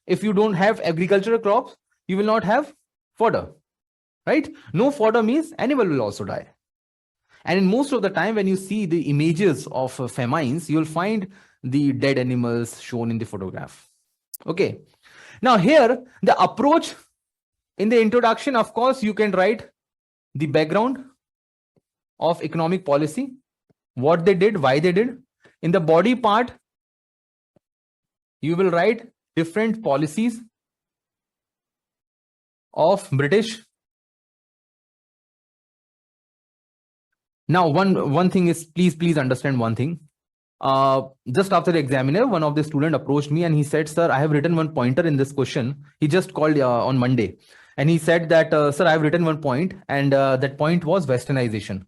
If you don't have agricultural crops, you will not have fodder, right? No fodder means animal will also die. And in most of the time, when you see the images of famines, you'll find the dead animals shown in the photograph. Okay. Now here, the approach in the introduction, of course, you can write the background of economic policy, what they did, why they did. In the body part, you will write different policies of British. Now, one thing is, please understand one thing. Just after the examiner, one of the student approached me and he said, sir, I have written one pointer in this question. He just called on Monday. And he said that, sir, I have written one point, and that point was westernization.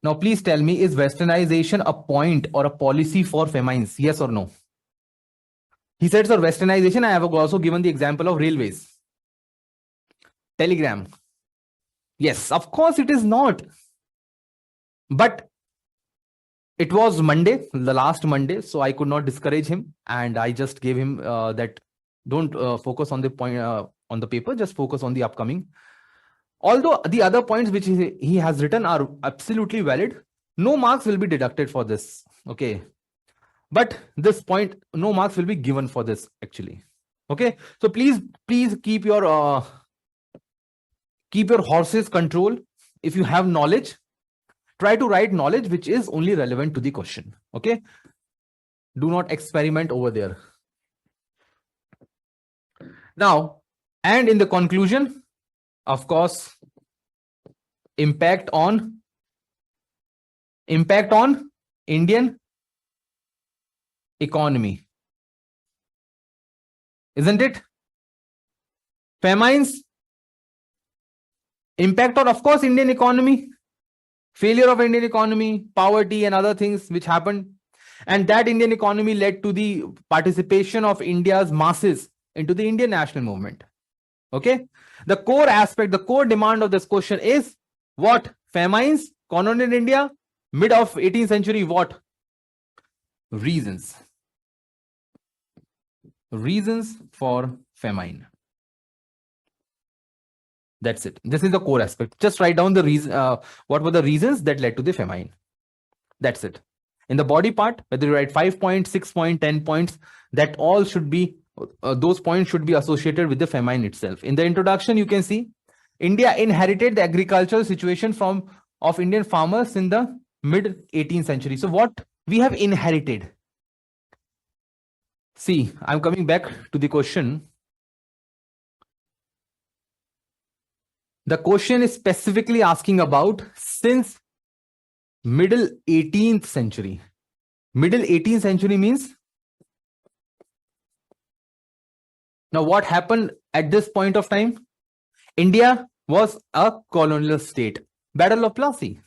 Now, please tell me, is westernization a point or a policy for famines? Yes or no? He said, sir, westernization. I have also given the example of railways. Telegram. Yes, of course it is not. But it was Monday, the last Monday, so I could not discourage him. And I just gave him that don't focus on the point on the paper, just focus on the upcoming. Although the other points which he has written are absolutely valid, no marks will be deducted for this. Okay. But this point, no marks will be given for this actually. Okay. So please keep your horses control. If you have knowledge, try to write knowledge which is only relevant to the question. Okay. Do not experiment over there. Now, and in the conclusion, of course, impact on Indian economy. Isn't it? Famines, impact on, of course, Indian economy, failure of Indian economy, poverty and other things which happened. And that Indian economy led to the participation of India's masses into the Indian national movement. Okay. The core aspect, the core demand of this question is what? Famines, colonial India, mid of 18th century, what? Reasons. Reasons for famine. That's it. This is the core aspect. Just write down the reason. What were the reasons that led to the famine? That's it. In the body part, whether you write 5 points, 6 points, 10 points, that all should be, those points should be associated with the famine itself. In the introduction, you can see India inherited the agricultural situation of Indian farmers in the mid 18th century. So what we have inherited? See, I'm coming back to the question. The question is specifically asking about since middle 18th century. Middle 18th century means, now what happened at this point of time? India was a colonial state. Battle of Plassey,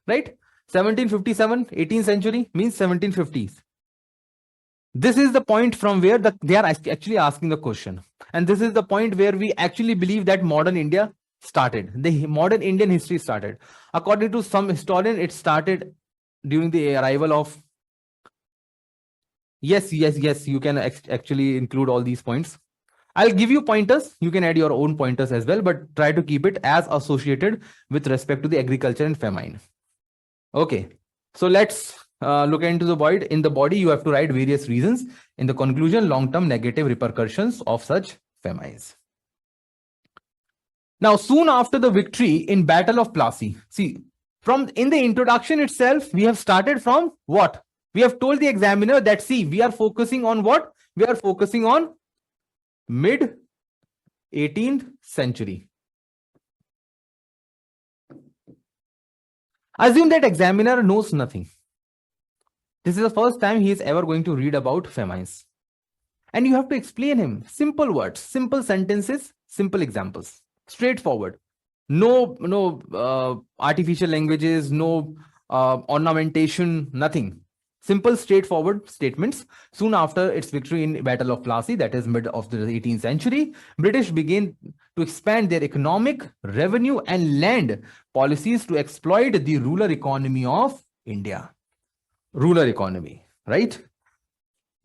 right? 1757, 18th century means 1750s. This is the point from where they are actually asking the question. And this is the point where we actually believe that modern India started. The modern Indian history started. According to some historian, it started during the arrival of... Yes, you can actually include all these points. I'll give you pointers. You can add your own pointers as well, but try to keep it as associated with respect to the agriculture and famine. Okay, so let's look into the void. In the body, you have to write various reasons. In the conclusion, long-term negative repercussions of such famines. Now, soon after the victory in Battle of Plassey, see, From in the introduction itself, we have started from what? We have told the examiner that, see, we are focusing on what? We are focusing on mid 18th century. Assume that examiner knows nothing. This is the first time he is ever going to read about famines. And you have to explain him simple words, simple sentences, simple examples, straightforward. No artificial languages, no ornamentation, nothing. Simple, straightforward statements. Soon after its victory in Battle of Plassey, that is mid of the 18th century, British began to expand their economic, revenue, and land policies to exploit the rural economy of India. Rural economy, right?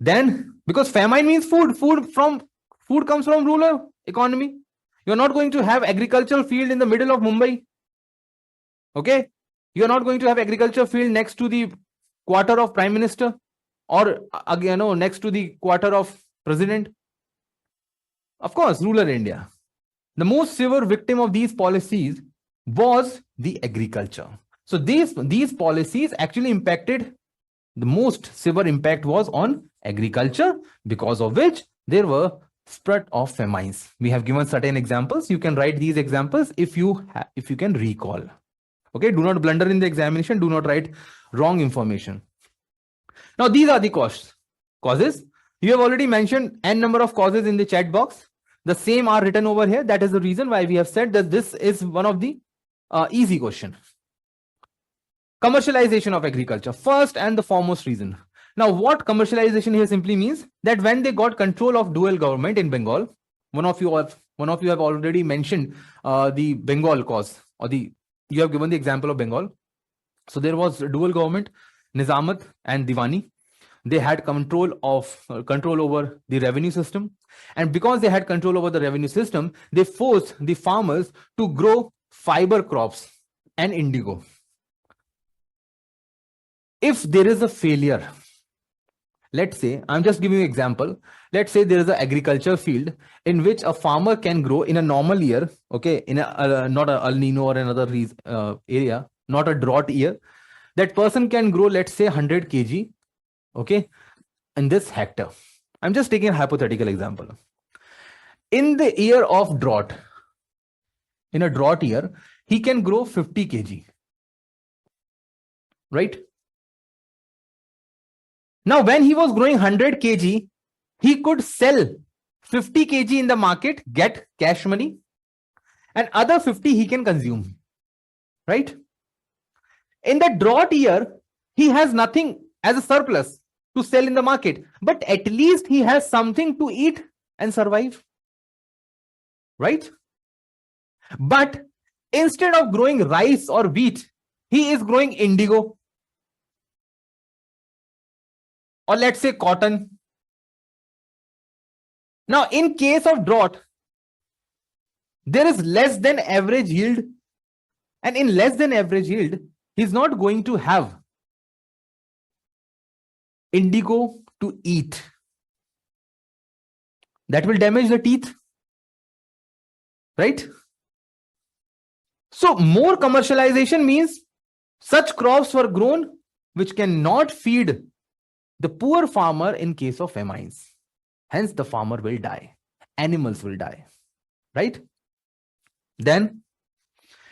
Then, because famine means food, food comes from rural economy. You're not going to have agricultural field in the middle of Mumbai. Okay, you're not going to have agricultural field next to the quarter of prime minister, or again, next to the quarter of president. Of course, rural India. The most severe victim of these policies was the agriculture. So these policies actually impacted, the most severe impact was on agriculture, because of which there were spread of famines. We have given certain examples. You can write these examples if you can recall. Okay, do not blunder in the examination. Do not write wrong information. Now, these are the causes. You have already mentioned n number of causes in the chat box. The same are written over here. That is the reason why we have said that this is one of the easy question. Commercialization of agriculture, first and the foremost reason. Now, what commercialization here simply means that when they got control of dual government in Bengal, one of you have already mentioned the Bengal cause, or you have given the example of Bengal. So there was dual government, Nizamat and Diwani. They had control over the revenue system, and because they had control over the revenue system, they forced the farmers to grow fiber crops and indigo. If there is a failure, let's say, I'm just giving you an example. Let's say there is an agriculture field in which a farmer can grow in a normal year, okay, in a not a El Nino or another area, not a drought year. That person can grow, let's say, 100 kg, okay, in this hectare. I'm just taking a hypothetical example. In the year of drought, in a drought year, he can grow 50 kg, right? Now, when he was growing 100 kg, he could sell 50 kg in the market, get cash money, and other 50 he can consume, right? In the drought year, he has nothing as a surplus to sell in the market, but at least he has something to eat and survive, right? But instead of growing rice or wheat, he is growing indigo, or let's say cotton. Now, in case of drought, there is less than average yield, and in less than average yield, he's not going to have indigo to eat. That will damage the teeth, right? So more commercialization means such crops were grown which cannot feed the poor farmer in case of famines. Hence, the farmer will die. Animals will die, right? Then,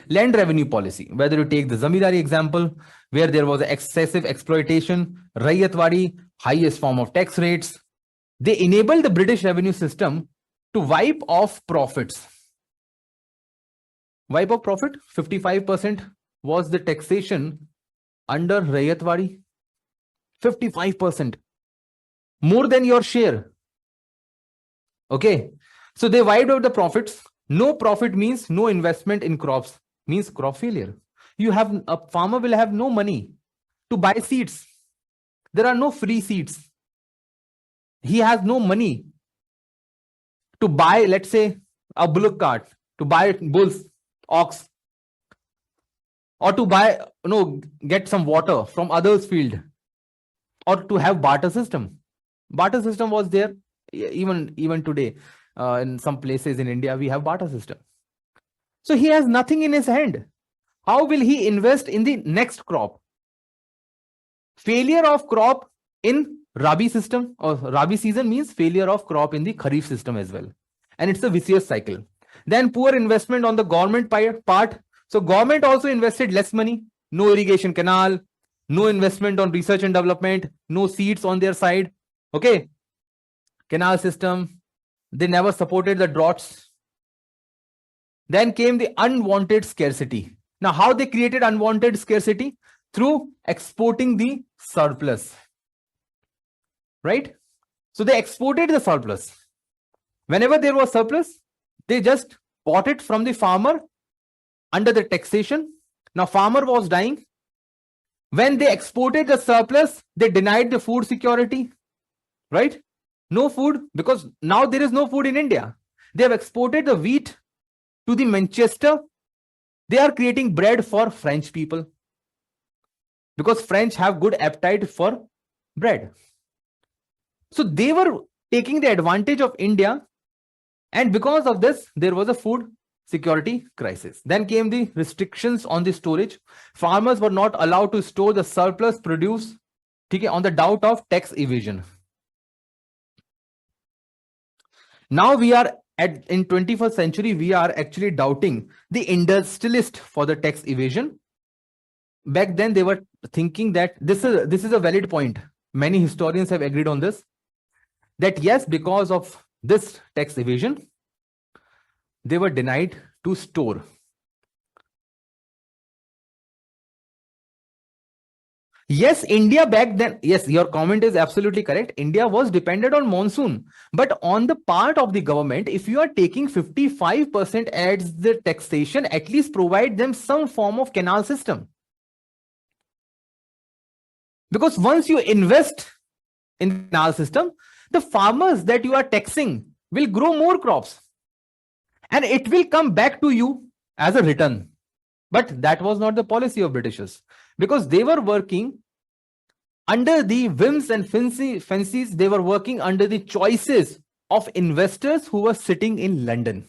land revenue policy. Whether you take the Zamindari example, where there was excessive exploitation, Raiyatwadi, highest form of tax rates, they enabled the British revenue system to wipe off profits. Wipe off profit, 55% was the taxation under Raiyatwadi. 55%. More than your share. Okay. So they wiped out the profits. No profit means no investment in crops, means crop failure. A farmer will have no money to buy seeds. There are no free seeds. He has no money to buy, let's say, a bullock cart, to buy bulls, ox, or to buy, get some water from others' field, or to have barter system. Barter system was there even today. In some places in India, we have barter system. So he has nothing in his hand. how will he invest in the next crop? Failure of crop in Rabi system or Rabi season means failure of crop in the Kharif system as well. And it's a vicious cycle. Then poor investment on the government part. So government also invested less money, no irrigation canal, no investment on research and development, no seeds on their side. Okay. Canal system. They never supported the droughts. Then came the unwanted scarcity. Now, how they created unwanted scarcity? Through exporting the surplus. Right? So they exported the surplus. Whenever there was surplus, they just bought it from the farmer under the taxation. Now, farmer was dying. When they exported the surplus, they denied the food security. Right? No food, because now there is no food in India. They have exported the wheat to the Manchester. They are creating bread for French people, because French have good appetite for bread. So they were taking the advantage of India, and because of this, there was a food security crisis. Then came the restrictions on the storage. Farmers were not allowed to store the surplus produce on the doubt of tax evasion. Now we are in 21st century, we are actually doubting the industrialist for the tax evasion. Back then, they were thinking that this is a valid point. Many historians have agreed on this, that yes, because of this tax evasion, they were denied to store. Yes, India back then, yes, your comment is absolutely correct. India was dependent on monsoon, but on the part of the government, if you are taking 55% as the taxation, at least provide them some form of canal system. Because once you invest in the canal system, the farmers that you are taxing will grow more crops, and it will come back to you as a return. But that was not the policy of Britishers, because they were working under the whims and fancies. They were working under the choices of investors who were sitting in London.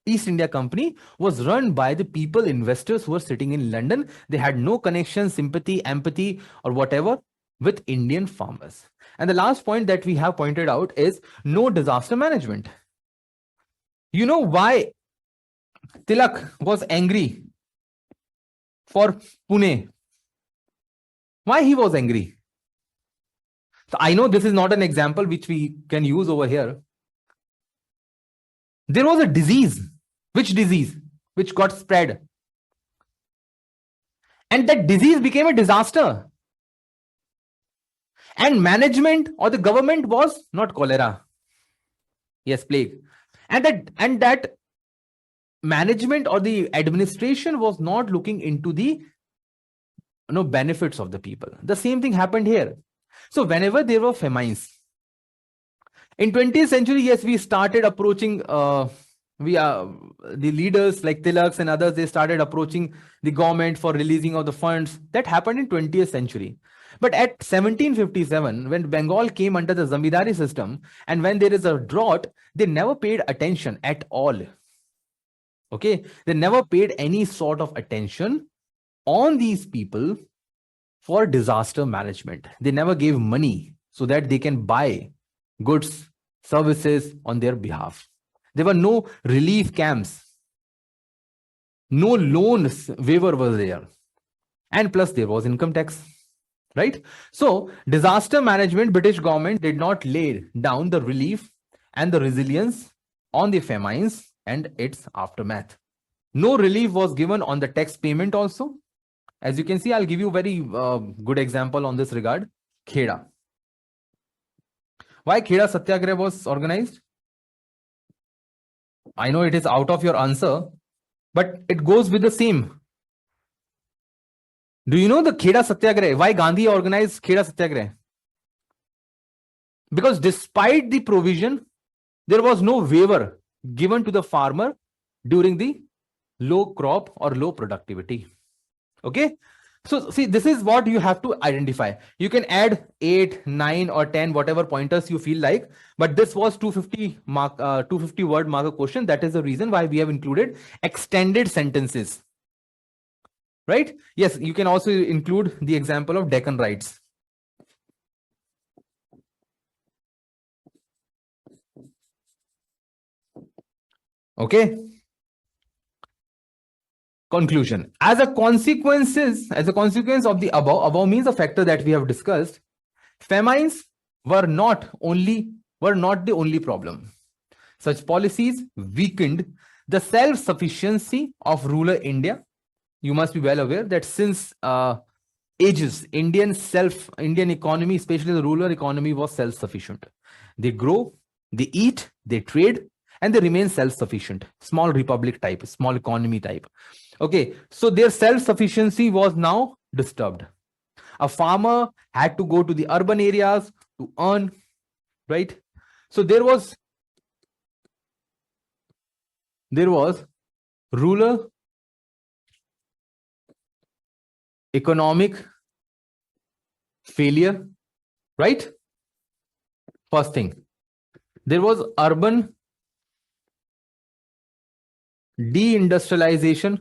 East India Company was run by the people, investors who were sitting in London. They had no connection, sympathy, empathy, or whatever with Indian farmers. And the last point that we have pointed out is no disaster management. You know why Tilak was angry for Pune? Why he was angry? So I know this is not an example which we can use over here. There was a disease. Which disease? Which got spread. And that disease became a disaster. And management or the government was not cholera. Yes, plague. And that management or the administration was not looking into the benefits of the people. The same thing happened here. So whenever there were famines, in 20th century, yes, we started approaching, the leaders like Tilaks and others, they started approaching the government for releasing of the funds. That happened in 20th century. But at 1757, when Bengal came under the Zamindari system, and when there is a drought, they never paid attention at all. Okay, they never paid any sort of attention on these people for disaster management. They never gave money so that they can buy goods, services on their behalf. There were no relief camps. No loans waiver was there. And plus there was income tax. Right? So disaster management, British government did not lay down the relief and the resilience on the famines and its aftermath. No relief was given on the tax payment also. As you can see, I'll give you a very good example on this regard. Kheda. Why Kheda Satyagraha was organized? I know it is out of your answer, but it goes with the same. Do you know the Kheda Satyagraha? Why Gandhi organized Kheda Satyagraha? Because despite the provision, there was no waiver given to the farmer during the low crop or low productivity. Okay. So see, this is what you have to identify. You can add 8, 9 or 10, whatever pointers you feel like. But this was 250 word marker question. That is the reason why we have included extended sentences. right? Yes, you can also include the example of Deccan Rights. Okay. Conclusion. As a consequence of the above means a factor that we have discussed, famines were not the only problem. Such policies weakened the self-sufficiency of rural India. You must be well aware that since ages, Indian economy, especially the rural economy, was self-sufficient. They grow, they eat, they trade, and they remain self-sufficient. Small republic type, small economy type. Okay, so their self-sufficiency was now disturbed. A farmer had to go to the urban areas to earn, right? So there was rural economic failure, right? First thing, there was urban deindustrialization.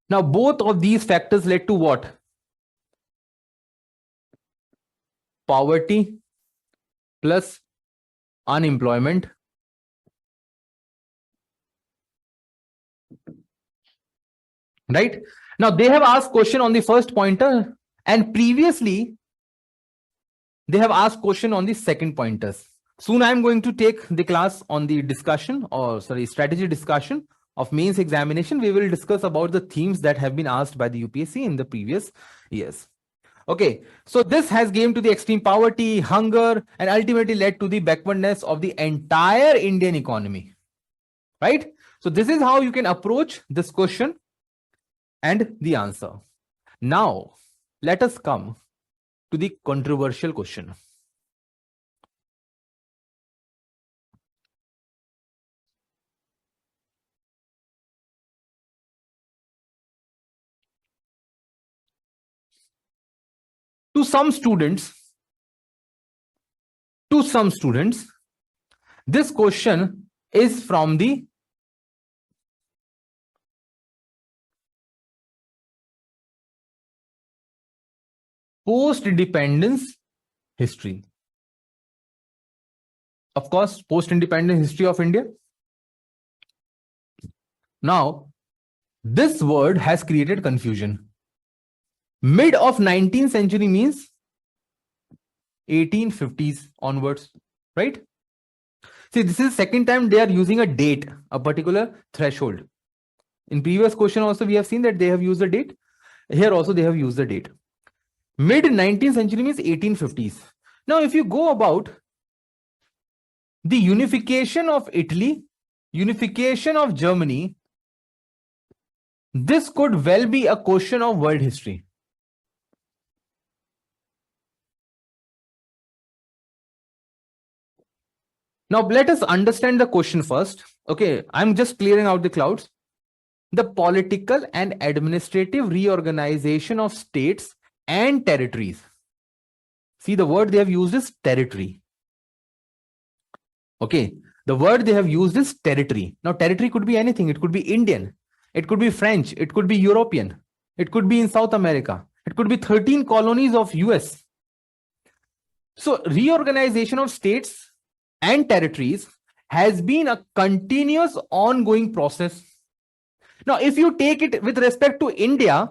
Now, both of these factors led to what? Poverty plus unemployment. Right? Now, they have asked question on the first pointer, and previously, they have asked question on the second pointers. Soon, I am going to take the class on the discussion, or sorry, strategy discussion of mains examination. We will discuss about the themes that have been asked by the UPSC in the previous years. Okay, so this has came to the extreme poverty, hunger, and ultimately led to the backwardness of the entire Indian economy. Right? So this is how you can approach this question and the answer. Now, let us come to the controversial question. To some students, this question is from the post-independence history. Of course, post-independence history of India. Now, this word has created confusion. Mid of 19th century means 1850s onwards, right? See, this is the second time they are using a date, a particular threshold. In previous question also, we have seen that they have used a date. Here also they have used the date. Mid 19th century means 1850s. Now, if you go about the unification of Italy, unification of Germany, this could well be a question of world history. Now, let us understand the question first. Okay, I'm just clearing out the clouds. The political and administrative reorganization of states and territories. See, the word they have used is territory. Okay, the word they have used is territory. Now, territory could be anything. It could be Indian. It could be French. It could be European. It could be in South America. It could be 13 colonies of US. So, reorganization of states and territories has been a continuous ongoing process. Now, if you take it with respect to India,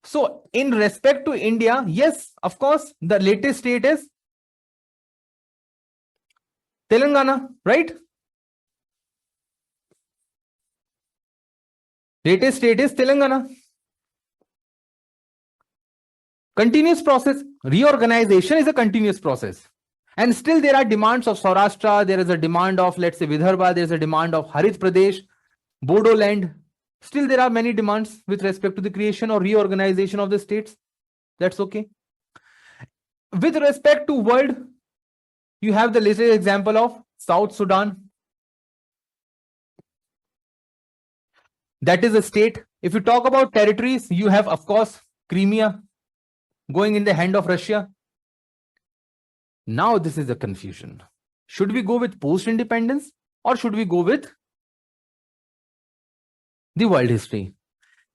so in respect to India, yes, of course, the latest state is Telangana, right? Latest state is Telangana. Continuous process. Reorganization is a continuous process. And still there are demands of Saurashtra, there is a demand of, let's say, Vidarbha, there is a demand of Harit Pradesh, Bodo land. Still there are many demands with respect to the creation or reorganization of the states. That's okay. With respect to world, you have the latest example of South Sudan. That is a state. If you talk about territories, you have, of course, Crimea going in the hand of Russia. Now this is a confusion. Should we go with post-independence or should we go with the world history.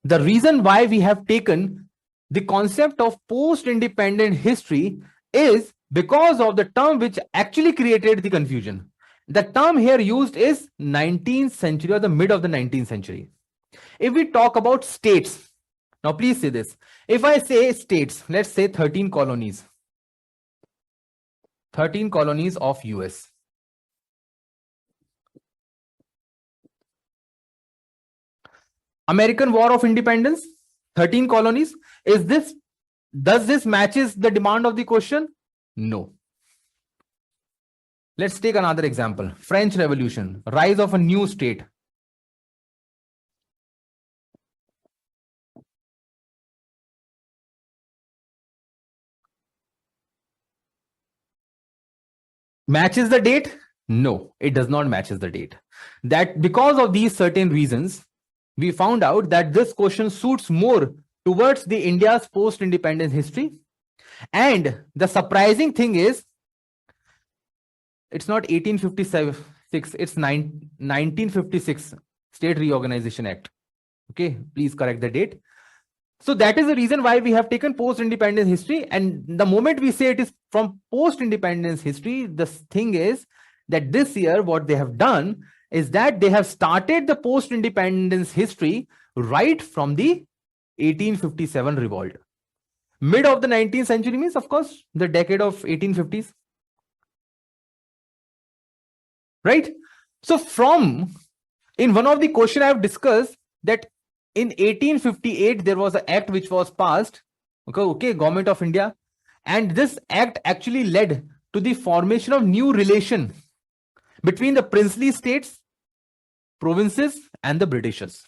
The reason why we have taken the concept of post-independent history is because of the term which actually created the confusion. The term here used is 19th century or the mid of the 19th century. If we talk about states, now please say this. If I say states, let's say 13 colonies. 13 colonies of US. American War of Independence, 13 colonies. Does this matches the demand of the question? No. Let's take another example. French Revolution, rise of a new state. Matches the date? No, it does not matches the date. That because of these certain reasons, we found out that this question suits more towards the India's post-independence history. And the surprising thing is, it's not 1856, it's 1956 State Reorganization Act. Okay, please correct the date. So that is the reason why we have taken post-independence history. And the moment we say it is from post-independence history, the thing is that this year what they have done is that they have started the post-independence history right from the 1857 revolt. Mid of the 19th century means, of course, the decade of 1850s. Right? So in one of the question I have discussed that in 1858, there was an act which was passed, okay, Government of India. And this act actually led to the formation of new relation between the princely states, provinces, and the Britishers.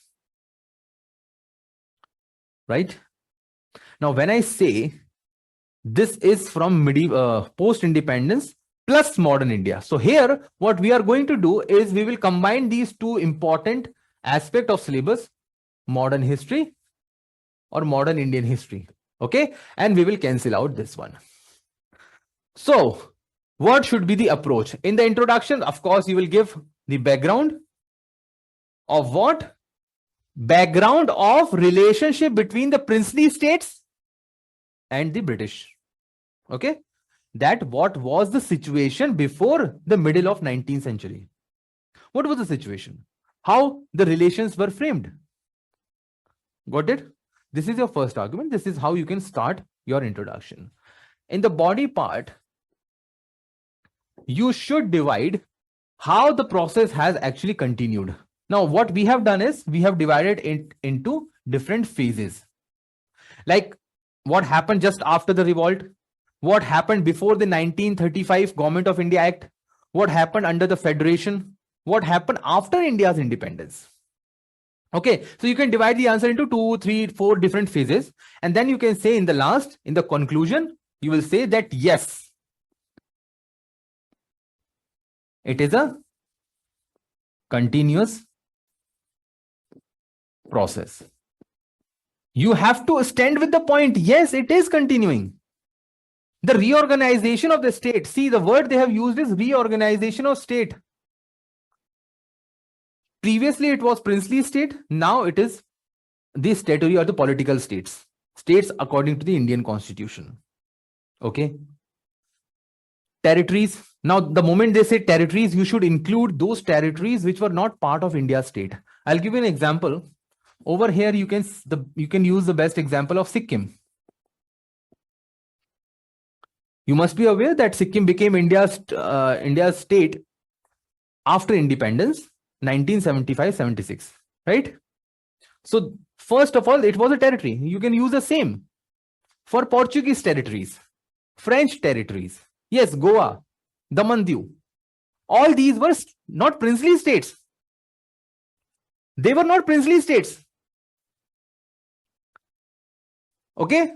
Right? Now, when I say this is from medieval post-independence plus modern India. So here, what we are going to do is we will combine these two important aspects of syllabus, modern history or modern Indian history. Okay, and we will cancel out this one. So what should be the approach? In the introduction, of course, you will give the background of what? Background of relationship between the princely states and the British. Okay, that what was the situation before the middle of 19th century? What was the situation? How the relations were framed? Got it? This is your first argument. This is how you can start your introduction. In the body part, you should divide how the process has actually continued. Now, what we have done is we have divided it into different phases. Like what happened just after the revolt, what happened before the 1935 Government of India Act, what happened under the Federation, what happened after India's independence. Okay, so you can divide the answer into 2, 3, 4 different phases. And then you can say in the last, in the conclusion, you will say that yes, it is a continuous process. You have to stand with the point. Yes, it is continuing. The reorganization of the state. See, the word they have used is reorganization of state. Previously, it was princely state. Now it is the statutory or the political states. States according to the Indian Constitution. Okay. Territories. Now, the moment they say territories, you should include those territories which were not part of India's state. I'll give you an example. Over here, you can use the best example of Sikkim. You must be aware that Sikkim became India's state after independence, 1975-76, right? So first of all, it was a territory. You can use the same for Portuguese territories, French territories. Yes, Goa, Daman Diu. All these were not princely states. They were not princely states. Okay.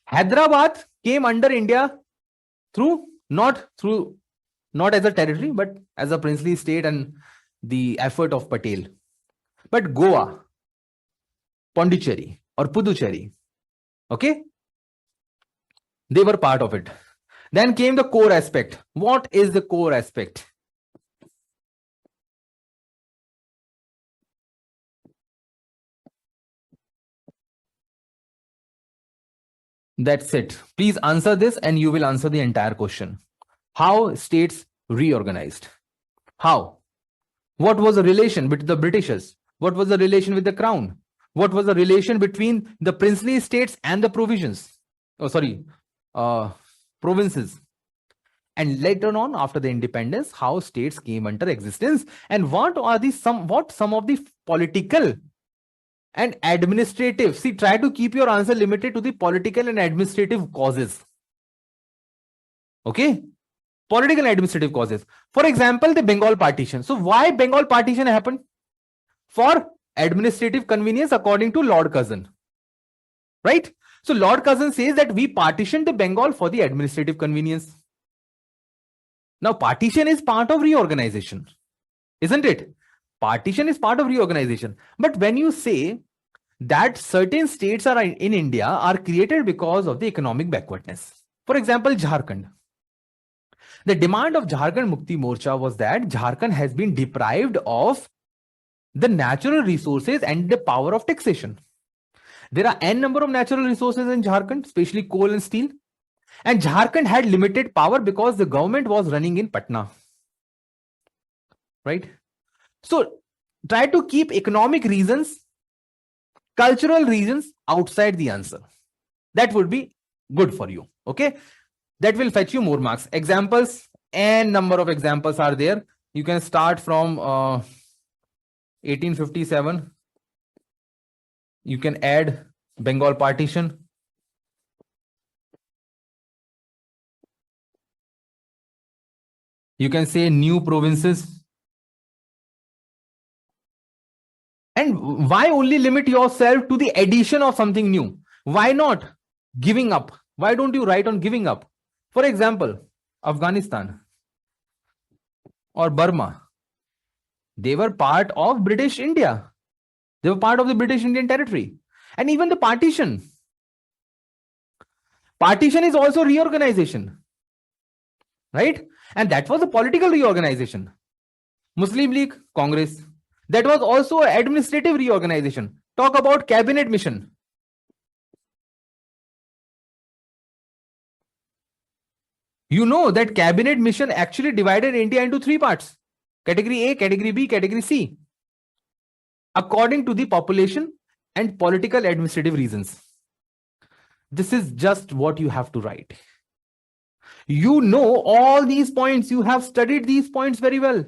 Hyderabad came under India not as a territory, but as a princely state and the effort of Patel. But Goa, Pondicherry or Puducherry, okay, they were part of it. Then came the core aspect. What is the core aspect? That's it. Please answer this and you will answer the entire question. How states reorganized? How? What was the relation with the Britishers? What was the relation with the crown? What was the relation between the princely states and the provisions? Oh, sorry, uh, provinces. And later on, after the independence, how states came under existence and what are the some of the political and administrative. See, try to keep your answer limited to the political and administrative causes. Okay, political and administrative causes. For example, the Bengal partition. So why Bengal partition happened? For administrative convenience, according to Lord Curzon, right? So Lord Curzon says that we partitioned the Bengal for the administrative convenience. Now partition is part of reorganization, isn't it? Partition is part of reorganization. But when you say that certain states are in India are created because of the economic backwardness, for example, Jharkhand. The demand of Jharkhand Mukti Morcha was that Jharkhand has been deprived of the natural resources and the power of taxation. There are n number of natural resources in Jharkhand, especially coal and steel. And Jharkhand had limited power because the government was running in Patna. Right? So try to keep economic reasons, cultural reasons outside the answer. That would be good for you. Okay? That will fetch you more marks. Examples, n number of examples are there. You can start from 1857. You can add Bengal partition. You can say new provinces. And why only limit yourself to the addition of something new? Why not giving up? Why don't you write on giving up? For example, Afghanistan or Burma, they were part of British India. They were part of the British Indian territory. And even the partition. Partition is also reorganization. Right? And that was a political reorganization. Muslim League, Congress. That was also an administrative reorganization. Talk about cabinet mission. You know that cabinet mission actually divided India into three parts. Category A, Category B, Category C. According to the population and political administrative reasons. This is just what you have to write. You know all these points. You have studied these points very well.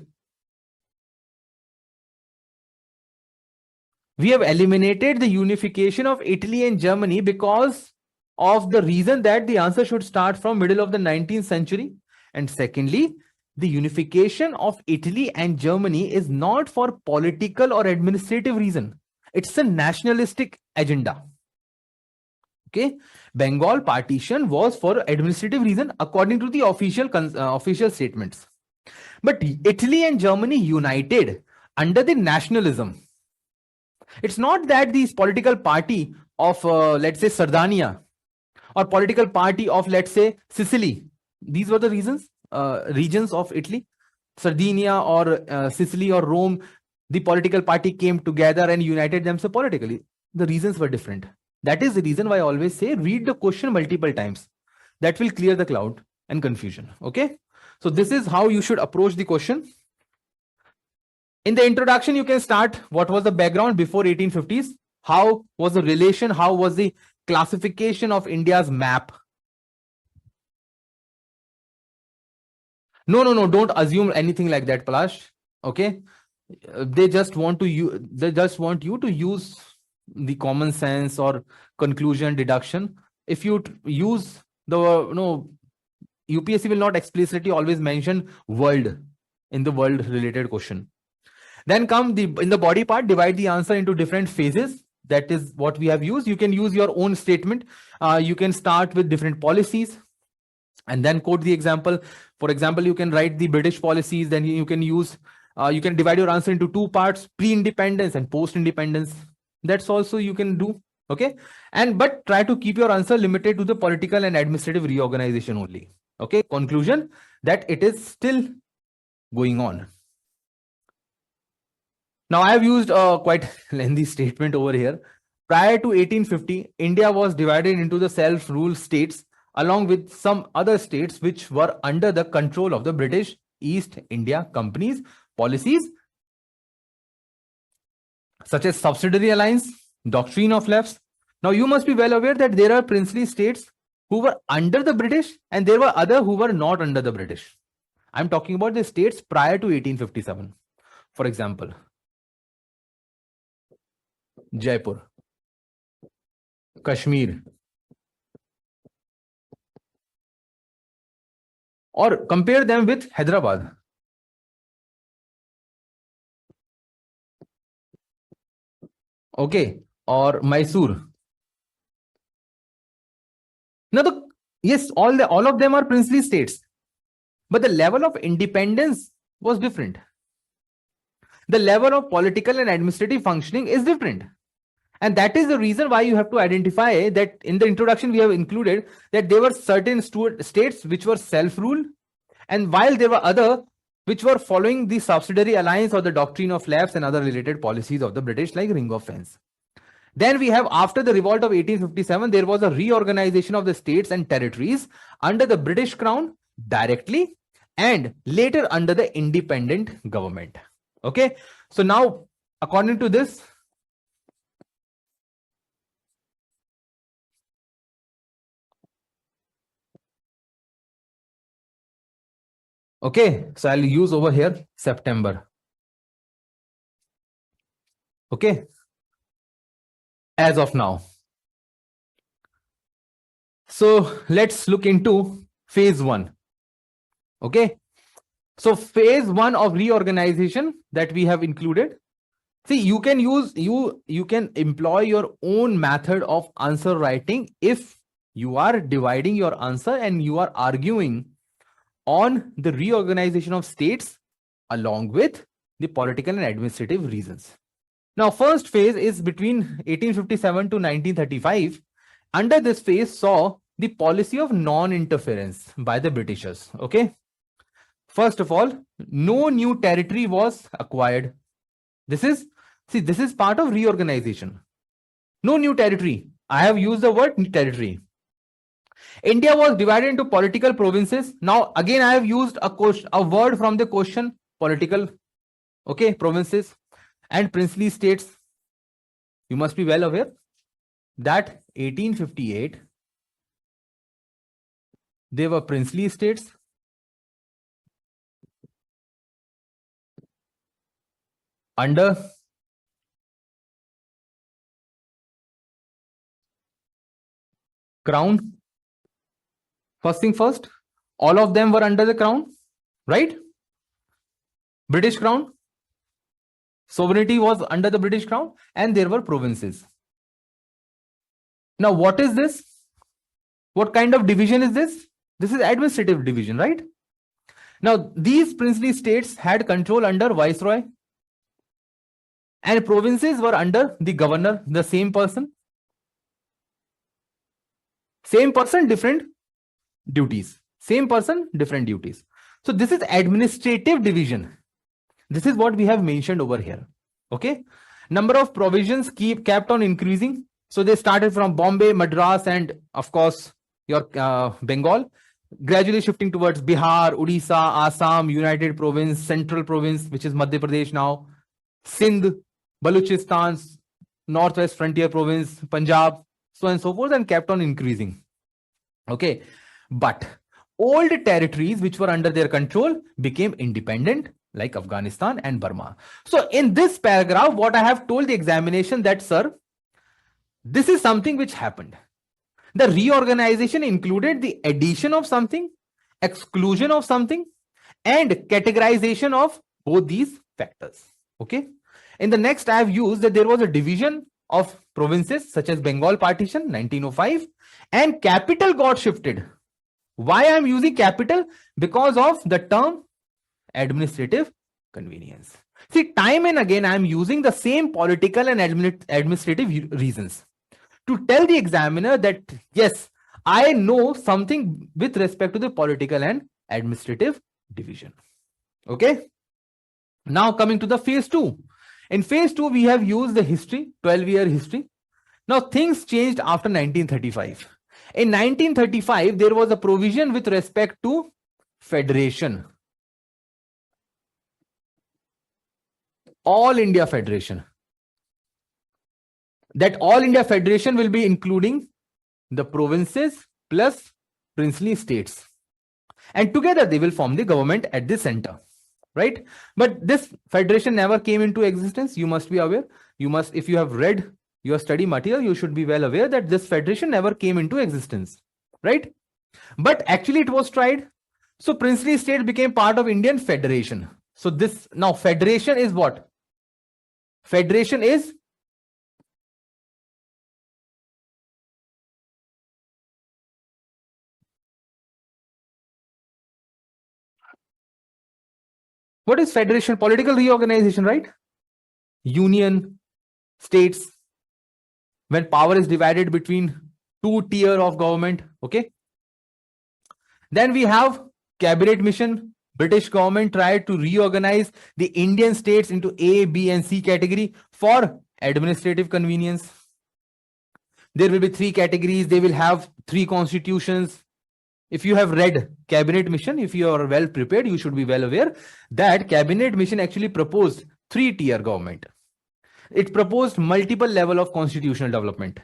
We have eliminated the unification of Italy and Germany because of the reason that the answer should start from middle of the 19th century. And secondly, the unification of Italy and Germany is not for political or administrative reason. It's a nationalistic agenda. Okay, Bengal partition was for administrative reason according to the official statements. But Italy and Germany united under the nationalism. It's not that these political party of, let's say, Sardinia or political party of, let's say, Sicily. These were the reasons, regions of Italy, Sardinia or Sicily or Rome. The political party came together and united themselves politically. The reasons were different. That is the reason why I always say read the question multiple times. That will clear the cloud and confusion. Okay. So this is how you should approach the question. In the introduction, you can start what was the background before 1850s? How was the relation? How was the classification of India's map? No, don't assume anything like that, Palash. Okay. They just want you to use the common sense or conclusion deduction. If you use the UPSC will not explicitly always mention world in the world related question. Then come in the body part, divide the answer into different phases. That is what we have used. You can use your own statement. You can start with different policies and then quote the example. For example, you can write the British policies. Then you can use, you can divide your answer into two parts, pre-independence and post-independence. That's also you can do. Okay. But try to keep your answer limited to the political and administrative reorganization only. Okay. Conclusion that it is still going on. Now I have used a quite lengthy statement over here. Prior to 1850, India was divided into the self-ruled states along with some other states which were under the control of the British East India Company's policies, such as subsidiary alliance, doctrine of lefts. Now, you must be well aware that there are princely states who were under the British and there were other who were not under the British. I'm talking about the states prior to 1857. For example, Jaipur, Kashmir, or compare them with Hyderabad. Okay, or Mysore. Now, yes, all of them are princely states, but the level of independence was different. The level of political and administrative functioning is different. And that is the reason why you have to identify that in the introduction we have included that there were certain states which were self-rule, and while there were other which were following the subsidiary alliance or the doctrine of lapse and other related policies of the British, like ring of fence. Then we have, after the revolt of 1857, there was a reorganization of the states and territories under the British Crown directly and later under the independent government. Okay, so now according to this, okay, so I'll use over here September. Okay, as of now. So let's look into phase 1. Okay, so phase 1 of reorganization that we have included. See, you can employ your own method of answer writing if you are dividing your answer and you are arguing on the reorganization of states along with the political and administrative reasons. Now, first phase is between 1857 to 1935. Under this phase saw the policy of non-interference by the Britishers. Okay. First of all, no new territory was acquired. This is part of reorganization. No new territory. I have used the word territory. India was divided into political provinces. Now, again, I have used a word from the question, political, okay, provinces and princely states. You must be well aware that 1858, they were princely states. Under crown. First thing first, all of them were under the crown, right? British crown. Sovereignty was under the British crown and there were provinces. Now, what is this? What kind of division is this? This is administrative division, right? Now, these princely states had control under viceroy and provinces were under the governor, the same person. Same person, different duties. Same person, different duties. So this is administrative division. This is what we have mentioned over here. Okay. Number of provisions kept on increasing. So they started from Bombay, Madras, and of course, your Bengal, gradually shifting towards Bihar, Odisha, Assam, United Province, Central Province, which is Madhya Pradesh now, Sindh, Baluchistan, Northwest Frontier Province, Punjab, so on and so forth, and kept on increasing. Okay. But old territories which were under their control became independent, like Afghanistan and Burma. So in this paragraph, what I have told the examination that, sir, this is something which happened. The reorganization included the addition of something, exclusion of something, and categorization of both these factors. Okay. In the next, I have used that there was a division of provinces such as Bengal partition, 1905, and capital got shifted. Why I am using capital? Because of the term administrative convenience. See, time and again, I am using the same political and administrative reasons to tell the examiner that, yes, I know something with respect to the political and administrative division. Okay. Now coming to the phase 2. In phase 2, we have used the history, 12-year history. Now things changed after 1935. In 1935, there was a provision with respect to federation. All India Federation. That All India Federation will be including the provinces plus princely states. And together they will form the government at the center. Right? But this federation never came into existence. You must be aware. You must, if you have read your study material, you should be well aware that this federation never came into existence. Right? But actually it was tried. So princely state became part of Indian Federation. So this now federation is what? Federation is what is federation? Political reorganization, right? Union, states, when power is divided between two tier of government. Okay. Then we have cabinet mission. British government tried to reorganize the Indian states into A, B, and C category for administrative convenience. There will be three categories. They will have three constitutions. If you have read cabinet mission, if you are well prepared, you should be well aware that cabinet mission actually proposed three-tier government. It proposed multiple level of constitutional development.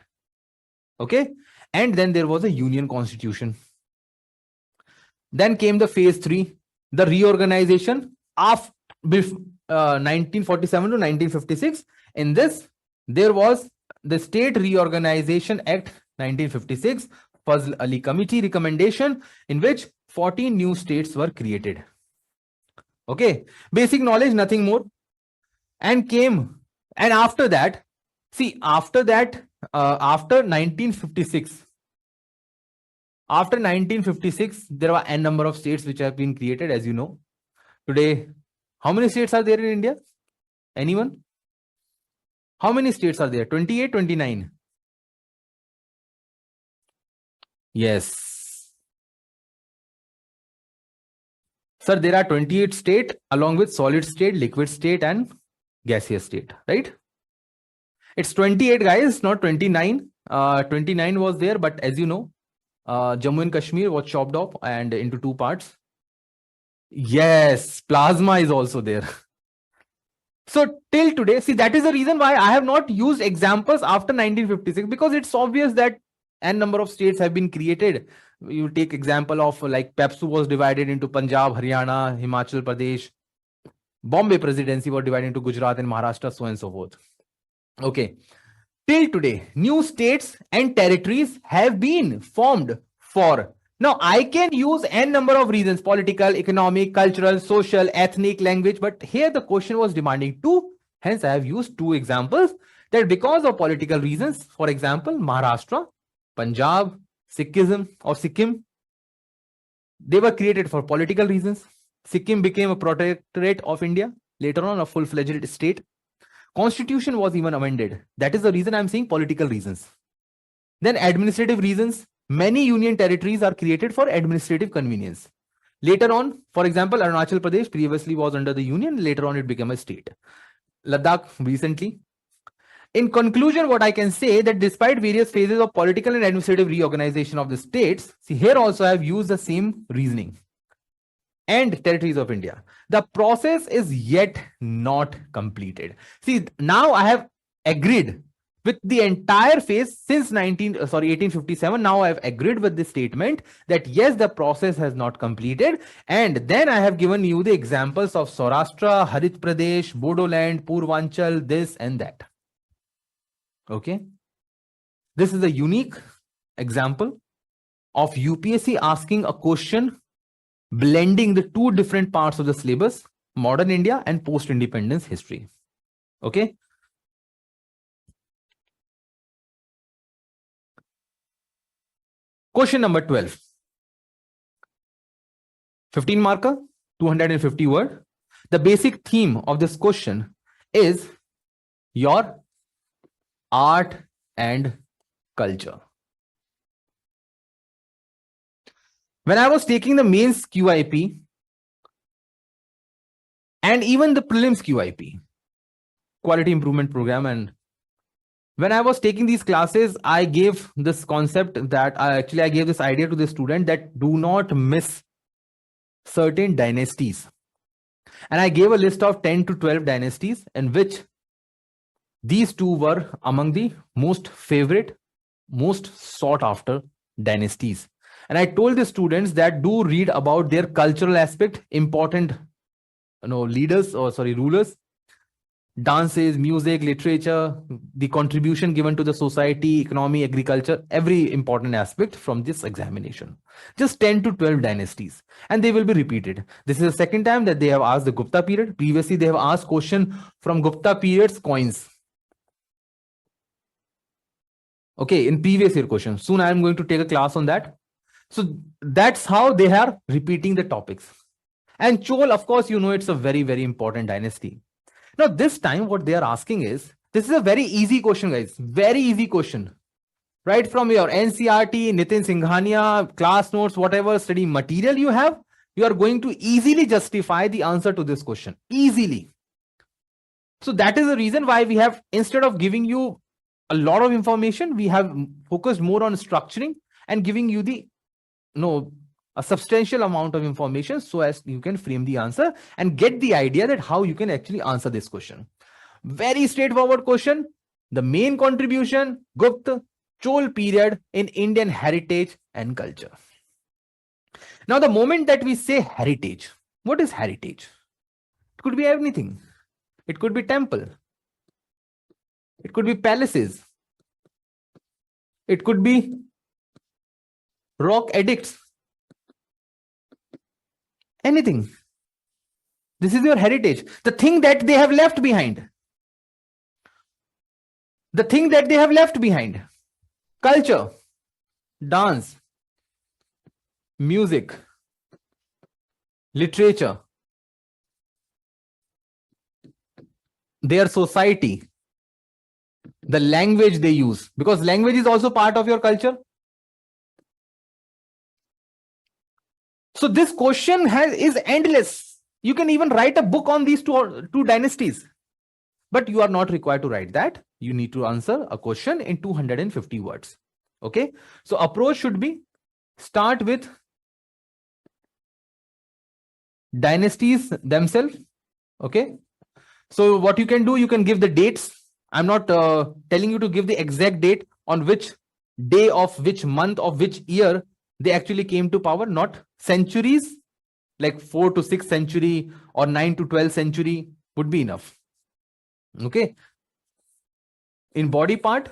Okay. And then there was a union constitution. Then came the phase 3, the reorganization of 1947 to 1956. In this, there was the State Reorganization Act 1956, Fazl Ali Committee recommendation, in which 14 new states were created. Okay, basic knowledge, nothing more. And after that, see, after 1956, there were n number of states which have been created, as you know. Today, how many states are there in India? Anyone? How many states are there? 28, 29? Yes. Sir, there are 28 states along with solid state, liquid state, and gaseous state, right? It's 28, guys, not 29. 29 was there, but as you know, Jammu and Kashmir was chopped off and into two parts. Yes, plasma is also there. So till today, see, that is the reason why I have not used examples after 1956, because it's obvious that n number of states have been created. You take example of like Pepsu was divided into Punjab, Haryana, Himachal Pradesh. Bombay presidency was divided into Gujarat and Maharashtra, so on and so forth. Okay. Till today, new states and territories have been formed for. Now, I can use n number of reasons: political, economic, cultural, social, ethnic, language. But here the question was demanding two. Hence, I have used two examples that because of political reasons, for example, Maharashtra, Punjab, Sikkim, they were created for political reasons. Sikkim became a protectorate of India, later on a full-fledged state. Constitution was even amended. That is the reason I'm saying political reasons. Then administrative reasons. Many union territories are created for administrative convenience. Later on, for example, Arunachal Pradesh previously was under the union. Later on, it became a state. Ladakh recently. In conclusion, what I can say that despite various phases of political and administrative reorganization of the states, see here also I have used the same reasoning, and territories of India, the process is yet not completed. See, now I have agreed with the entire phase since 1857. Now I have agreed with the statement that yes, the process has not completed. And then I have given you the examples of Saurashtra, Harit Pradesh, Bodoland, Purvanchal, this and that. Okay. This is a unique example of UPSC asking a question blending the two different parts of the syllabus, modern India and post-independence history. Okay. Question number 12. 15 marker, 250 word. The basic theme of this question is your art and culture. When I was taking the mains QIP and even the prelims QIP, quality improvement program, and When I was taking these classes, I gave this concept that I gave this idea to the student that do not miss certain dynasties. And I gave a list of 10 to 12 dynasties in which these two were among the most favorite, most sought after dynasties. And I told the students that do read about their cultural aspect, important leaders or rulers, dances, music, literature, the contribution given to the society, economy, agriculture, every important aspect from this examination. Just 10 to 12 dynasties, and they will be repeated. This is the second time that they have asked the Gupta period. Previously, they have asked question from Gupta period's coins. Okay, in previous year question. Soon I am going to take a class on that. So that's how they are repeating the topics. And Chol, of course, it's a very, very important dynasty. Now, this time, what they are asking is, this is a very easy question, guys. Very easy question. Right from your NCRT, Nitin Singhania, class notes, whatever study material you have, you are going to easily justify the answer to this question. Easily. So that is the reason why we have, instead of giving you a lot of information, we have focused more on structuring and giving you the a substantial amount of information so as you can frame the answer and get the idea that how you can actually answer this question. Very straightforward question. The main contribution, Gupta Chol period in Indian heritage and culture. Now, the moment that we say heritage, what is heritage? It could be anything. It could be temple. It could be palaces. It could be rock edicts. Anything. This is your heritage. The thing that they have left behind. The thing that they have left behind. Culture, dance, music, literature, their society, the language they use, because language is also part of your culture. So this question is endless. You can even write a book on these two dynasties, but you are not required to write that. You need to answer a question in 250 words. Okay. So approach should be start with dynasties themselves. Okay. So what you can do, you can give the dates. I'm not telling you to give the exact date on which day of which month of which year they actually came to power, not centuries, like 4 to 6th century or 9 to 12th century would be enough. Okay. In body part,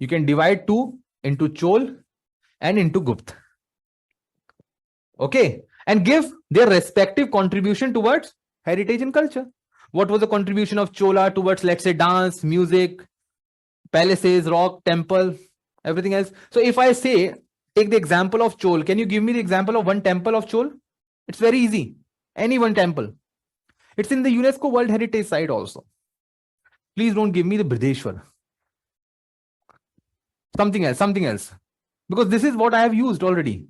you can divide two into Chol and into Gupta. Okay. And give their respective contribution towards heritage and culture. What was the contribution of Chola towards, let's say, dance, music, palaces, rock, temple, everything else? So if I say, take the example of Chol, can you give me the example of one temple of Chol? It's very easy. Any one temple. It's in the UNESCO World Heritage site also. Please don't give me the Brideshwar. Something else. Because this is what I have used already.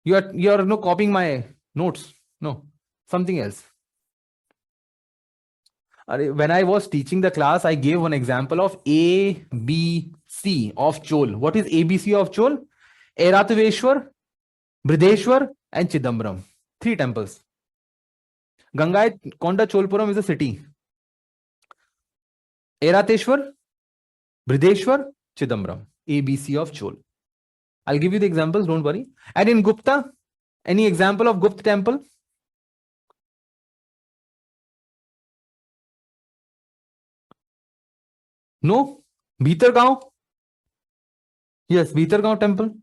You are no copying my notes. No, something else. When I was teaching the class, I gave one example of ABC of Chol. What is ABC of Chol? Airataveshwar, Brideshwar, and Chidambaram. 3 temples. Konda Cholpuram is a city. Airateshwar, Brideshwar, Chidambaram. ABC of Chol. I'll give you the examples, don't worry. And in Gupta, any example of Gupta temple? No? Bhitargaon? Yes, Bhitargaon temple.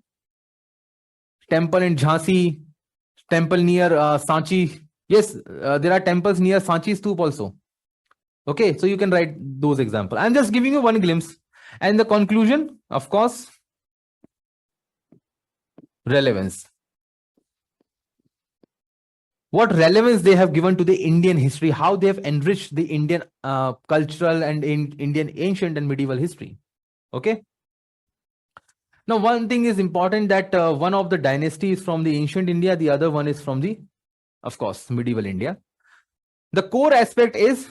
Temple in Jhansi. Temple near Sanchi. Yes, there are temples near Sanchi Stoop also. Okay, so you can write those examples. I'm just giving you one glimpse. And the conclusion, of course, relevance. What relevance they have given to the Indian history, how they have enriched the Indian cultural and Indian ancient and medieval history. Okay. Now, one thing is important that one of the dynasties from the ancient India, the other one is from the, of course, medieval India. The core aspect is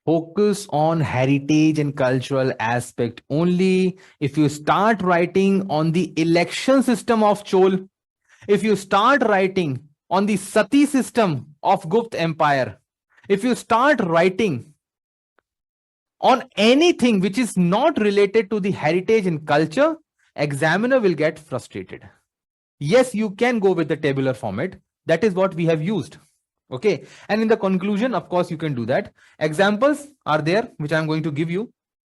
Focus on heritage and cultural aspect only. If you start writing on the election system of Chol, if you start writing on the Sati system of Gupta Empire, if you start writing on anything which is not related to the heritage and culture, examiner will get frustrated. Yes, you can go with the tabular format. That is what we have used. Okay. And in the conclusion, of course, you can do that. Examples are there, which I'm going to give you.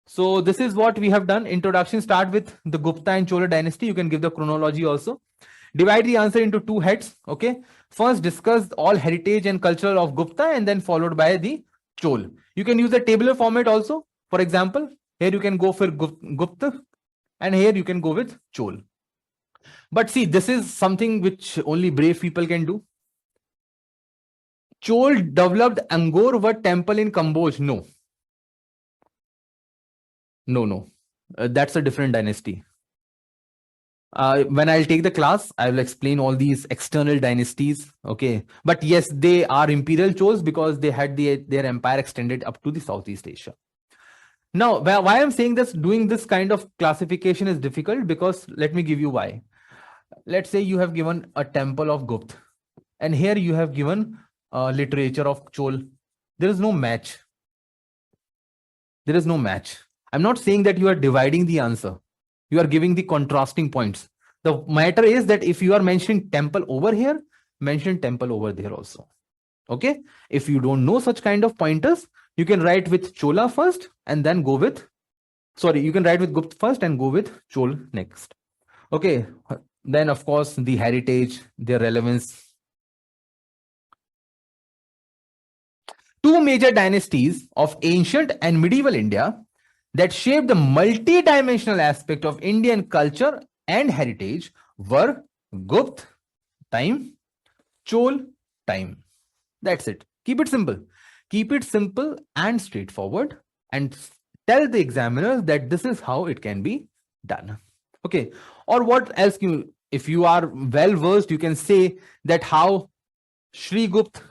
So this is what we have done. Introduction, start with the Gupta and Chola dynasty. You can give the chronology also. Divide the answer into two heads. Okay. First, discuss all heritage and culture of Gupta and then followed by the Chol. You can use the tabular format also. For example, here you can go for Gupta and here you can go with Chol. But see, this is something which only brave people can do. Chol developed Angkor Wat temple in Kamboj. No. No. That's a different dynasty. When I'll take the class, I will explain all these external dynasties. Okay. But yes, they are imperial Chols because they had their empire extended up to the Southeast Asia. Now, why I'm saying this, doing this kind of classification is difficult, because let me give you why. Let's say you have given a temple of Gupta, and here you have given literature of Chol. There is no match. There is no match. I'm not saying that you are dividing the answer. You are giving the contrasting points. The matter is that if you are mentioning temple over here, mention temple over there also. Okay. If you don't know such kind of pointers, you can write with Chola first and then go with, sorry, you can write with Gupta first and go with Chol next. Okay. Then of course the heritage, their relevance. Two major dynasties of ancient and medieval India that shaped the multi-dimensional aspect of Indian culture and heritage were Gupta time, Chol time. That's it. Keep it simple. Keep it simple and straightforward, and tell the examiners that this is how it can be done. Okay. Or what else if you are well versed, you can say that how Sri Gupta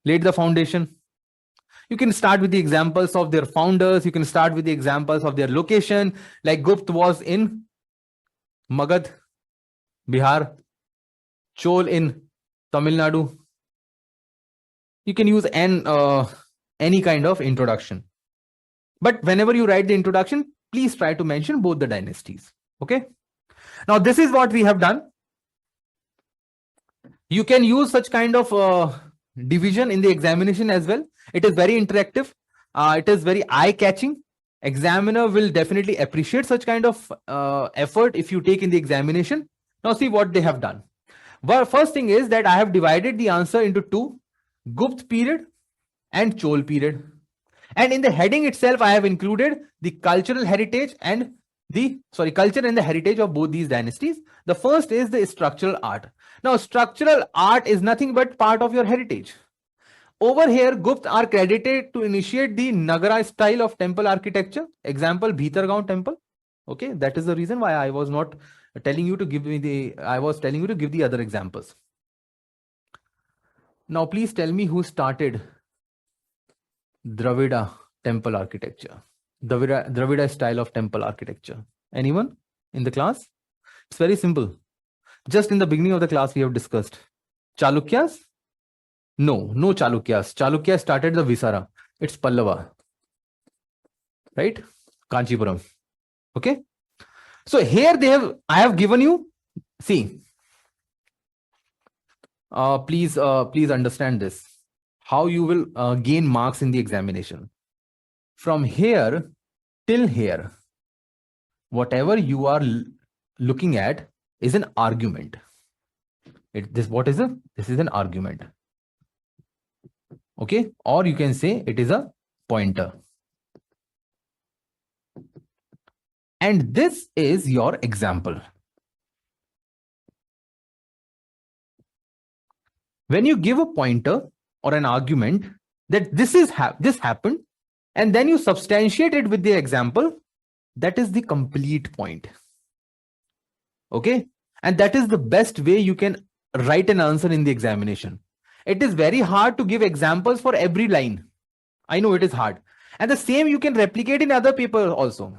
laid the foundation. You can start with the examples of their founders. You can start with the examples of their location. Like Gupta was in Magad, Bihar. Chol in Tamil Nadu. You can use any kind of introduction. But whenever you write the introduction, please try to mention both the dynasties. Okay. Now, this is what we have done. You can use such kind of division in the examination as well. It is very interactive. It is very eye-catching. Examiner will definitely appreciate such kind of effort if you take in the examination. Now, see what they have done. Well, first thing is that I have divided the answer into two, Gupta period and Chol period. And in the heading itself, I have included the cultural heritage and culture and the heritage of both these dynasties. The first is the structural art. Now, structural art is nothing but part of your heritage. Over here, Gupta are credited to initiate the Nagara style of temple architecture. Example, Bhitargaon temple. Okay, that is the reason why I was not telling you to give me I was telling you to give the other examples. Now, please tell me who started Dravida temple architecture, Dravida style of temple architecture. Anyone in the class? It's very simple. Just in the beginning of the class, we have discussed Chalukyas. No Chalukyas. Chalukya started the Visara. It's Pallava, right? Kanchipuram. Okay. So here I have given you, see, please understand this, how you will gain marks in the examination. From here till here, whatever you are looking at is an argument. This is an argument. Okay. Or you can say it is a pointer. And this is your example. When you give a pointer or an argument that this happened, and then you substantiate it with the example, that is the complete point. Okay. And that is the best way you can write an answer in the examination. It is very hard to give examples for every line. I know it is hard. And the same you can replicate in other papers also.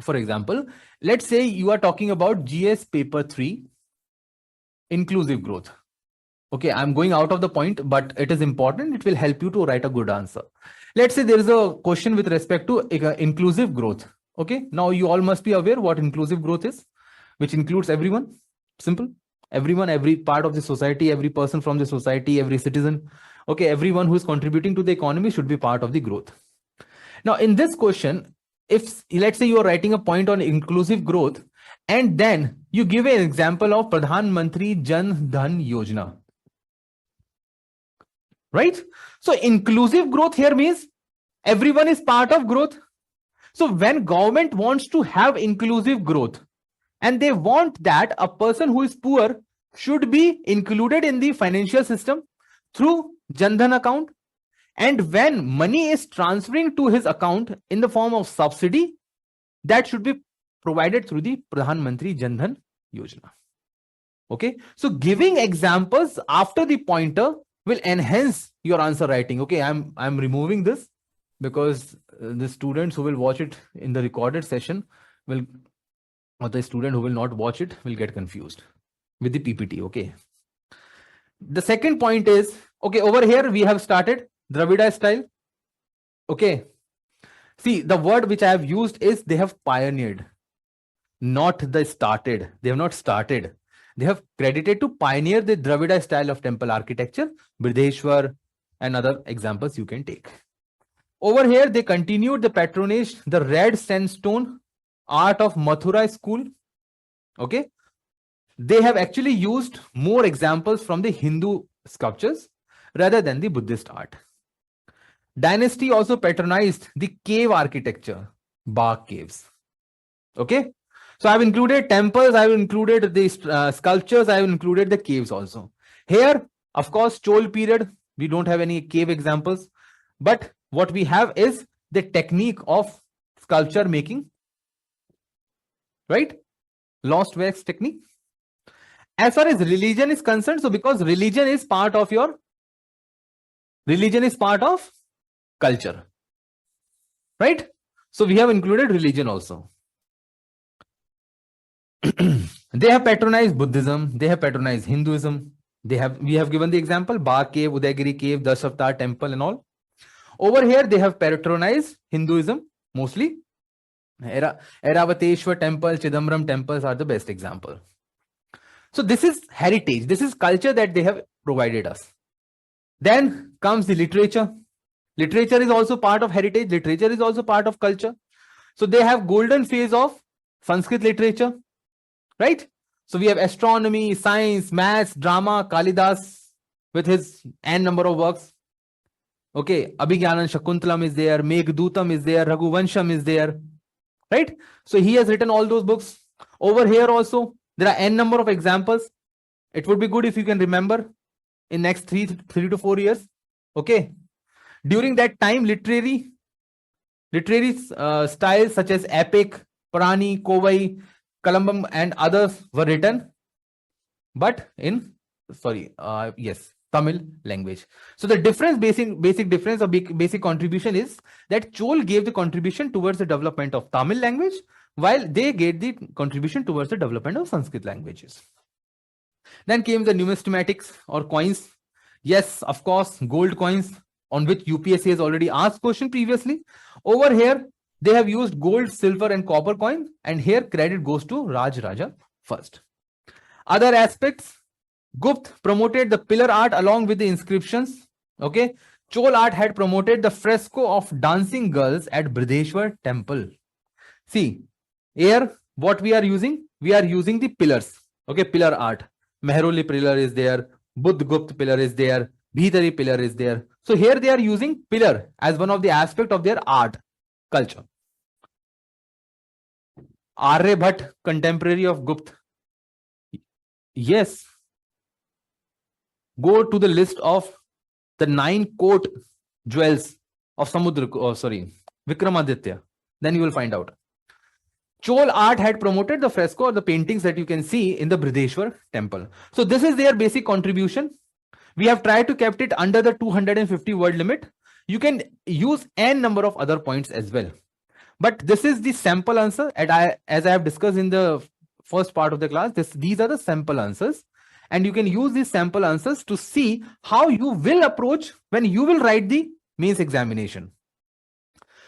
For example, let's say you are talking about GS paper 3, inclusive growth. Okay, I'm going out of the point, but it is important. It will help you to write a good answer. Let's say there is a question with respect to inclusive growth. Okay, now you all must be aware what inclusive growth is, which includes everyone. Simple. Everyone, every part of the society, every person from the society, every citizen. Okay, everyone who is contributing to the economy should be part of the growth. Now, in this question, if let's say you are writing a point on inclusive growth, and then you give an example of Pradhan Mantri Jan Dhan Yojana. Right? So inclusive growth here means everyone is part of growth. So when government wants to have inclusive growth and they want that a person who is poor should be included in the financial system through Jan Dhan account, and when money is transferring to his account in the form of subsidy, that should be provided through the Pradhan Mantri Jan Dhan Yojana. Okay, so giving examples after the pointer will enhance your answer writing. Okay, I'm removing this because the students who will watch it in the recorded session will, or the student who will not watch it will get confused with the PPT. Okay. The second point is, okay, over here we have started Dravida style. Okay. See, the word which I have used is they have pioneered, not the started. They have not started. They have credited to pioneer the Dravida style of temple architecture, Brideshwar, and other examples you can take. Over here, they continued the patronage, the red sandstone art of Mathura school. Okay. They have actually used more examples from the Hindu sculptures rather than the Buddhist art. Dynasty also patronized the cave architecture, Bagh caves. Okay. So I've included temples, I've included the sculptures, I've included the caves also. Here, of course, Chol period, we don't have any cave examples, but what we have is the technique of sculpture making, right? Lost wax technique. As far as religion is concerned, so because religion is part of culture, right? So we have included religion also. They have patronized Buddhism, they have patronized Hinduism. We have given the example, Bagh cave, Udaygiri cave, Dashavtar temple and all. Over here, they have patronized Hinduism mostly. Airavateshwar temple, Chidambaram temples are the best example. So this is heritage, this is culture that they have provided us. Then comes the literature. Literature is also part of heritage, literature is also part of culture. So they have golden phase of Sanskrit literature, right? So we have astronomy, science, maths, drama, Kalidas with his n number of works. Okay, Abhigyanan Shakuntalam is there, Meghdutam is there, Raghuvansham is there, right? So he has written all those books. Over here also, there are n number of examples. It would be good if you can remember in next three to 4 years. Okay. During that time, literary styles such as epic, Purani, Kovai, Kalambam and others were written, but in, Tamil language. So the difference, basic difference or basic contribution is that Chol gave the contribution towards the development of Tamil language, while they gave the contribution towards the development of Sanskrit languages. Then came the numismatics or coins. Yes, of course, gold coins on which UPSC has already asked question previously. Over here, they have used gold, silver and copper coin, and here credit goes to Raj Raja first. Other aspects, Gupt promoted the pillar art along with the inscriptions. Okay, Chol art had promoted the fresco of dancing girls at Brideshwar temple. See, here what we are using? We are using the pillars. Okay, pillar art. Mehroli pillar is there, Buddhgupt pillar is there, Bhitari pillar is there. So here they are using pillar as one of the aspect of their art culture. Aryabhat, contemporary of Gupt. Yes. Go to the list of the 9 court jewels of Vikramaditya. Then you will find out. Chol art had promoted the fresco or the paintings that you can see in the Brideshwar temple. So this is their basic contribution. We have tried to kept it under the 250 word limit. You can use n number of other points as well. But this is the sample answer. And as I have discussed in the first part of the class, these are the sample answers. And you can use these sample answers to see how you will approach when you will write the mains examination.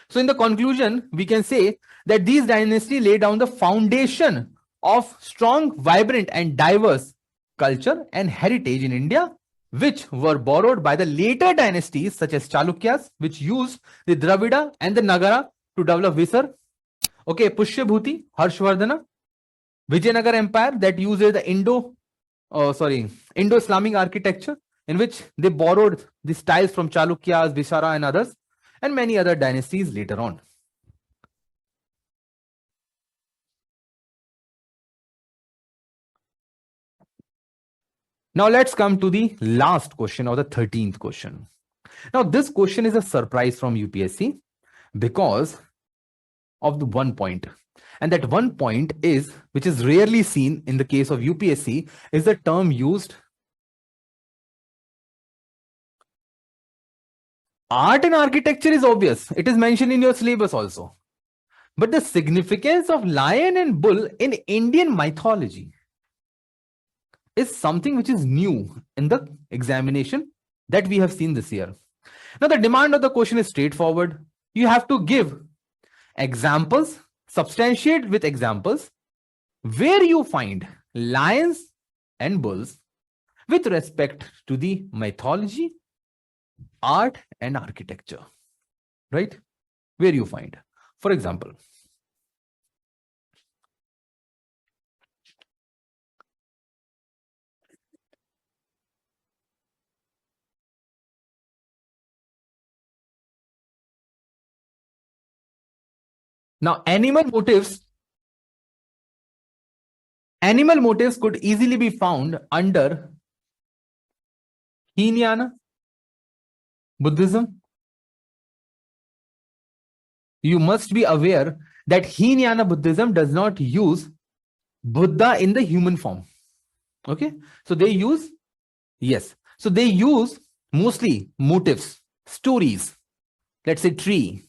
So in the conclusion, we can say that these dynasties lay down the foundation of strong, vibrant, and diverse culture and heritage in India, which were borrowed by the later dynasties such as Chalukyas, which used the Dravida and the Nagara to develop Visar. Okay, Pushyabhuti, Harshvardhana, Vijayanagar Empire that uses the Indo-Islamic architecture, in which they borrowed the styles from Chalukyas, Visara, and others, and many other dynasties later on. Now let's come to the last question, or the 13th question. Now this question is a surprise from UPSC because of the one point. And that one point is, which is rarely seen in the case of UPSC, is the term used art and architecture is obvious. It is mentioned in your syllabus also. But the significance of lion and bull in Indian mythology is something which is new in the examination that we have seen this year. Now, the demand of the question is straightforward. You have to give examples, substantiate with examples, where you find lions and bulls with respect to the mythology, art, and architecture, right? Where you find. For example, now animal motifs could easily be found under Hinayana Buddhism. You must be aware that Hinayana Buddhism does not use Buddha in the human form. Okay, so they use, yes, so they use mostly motifs, stories. Let's say tree,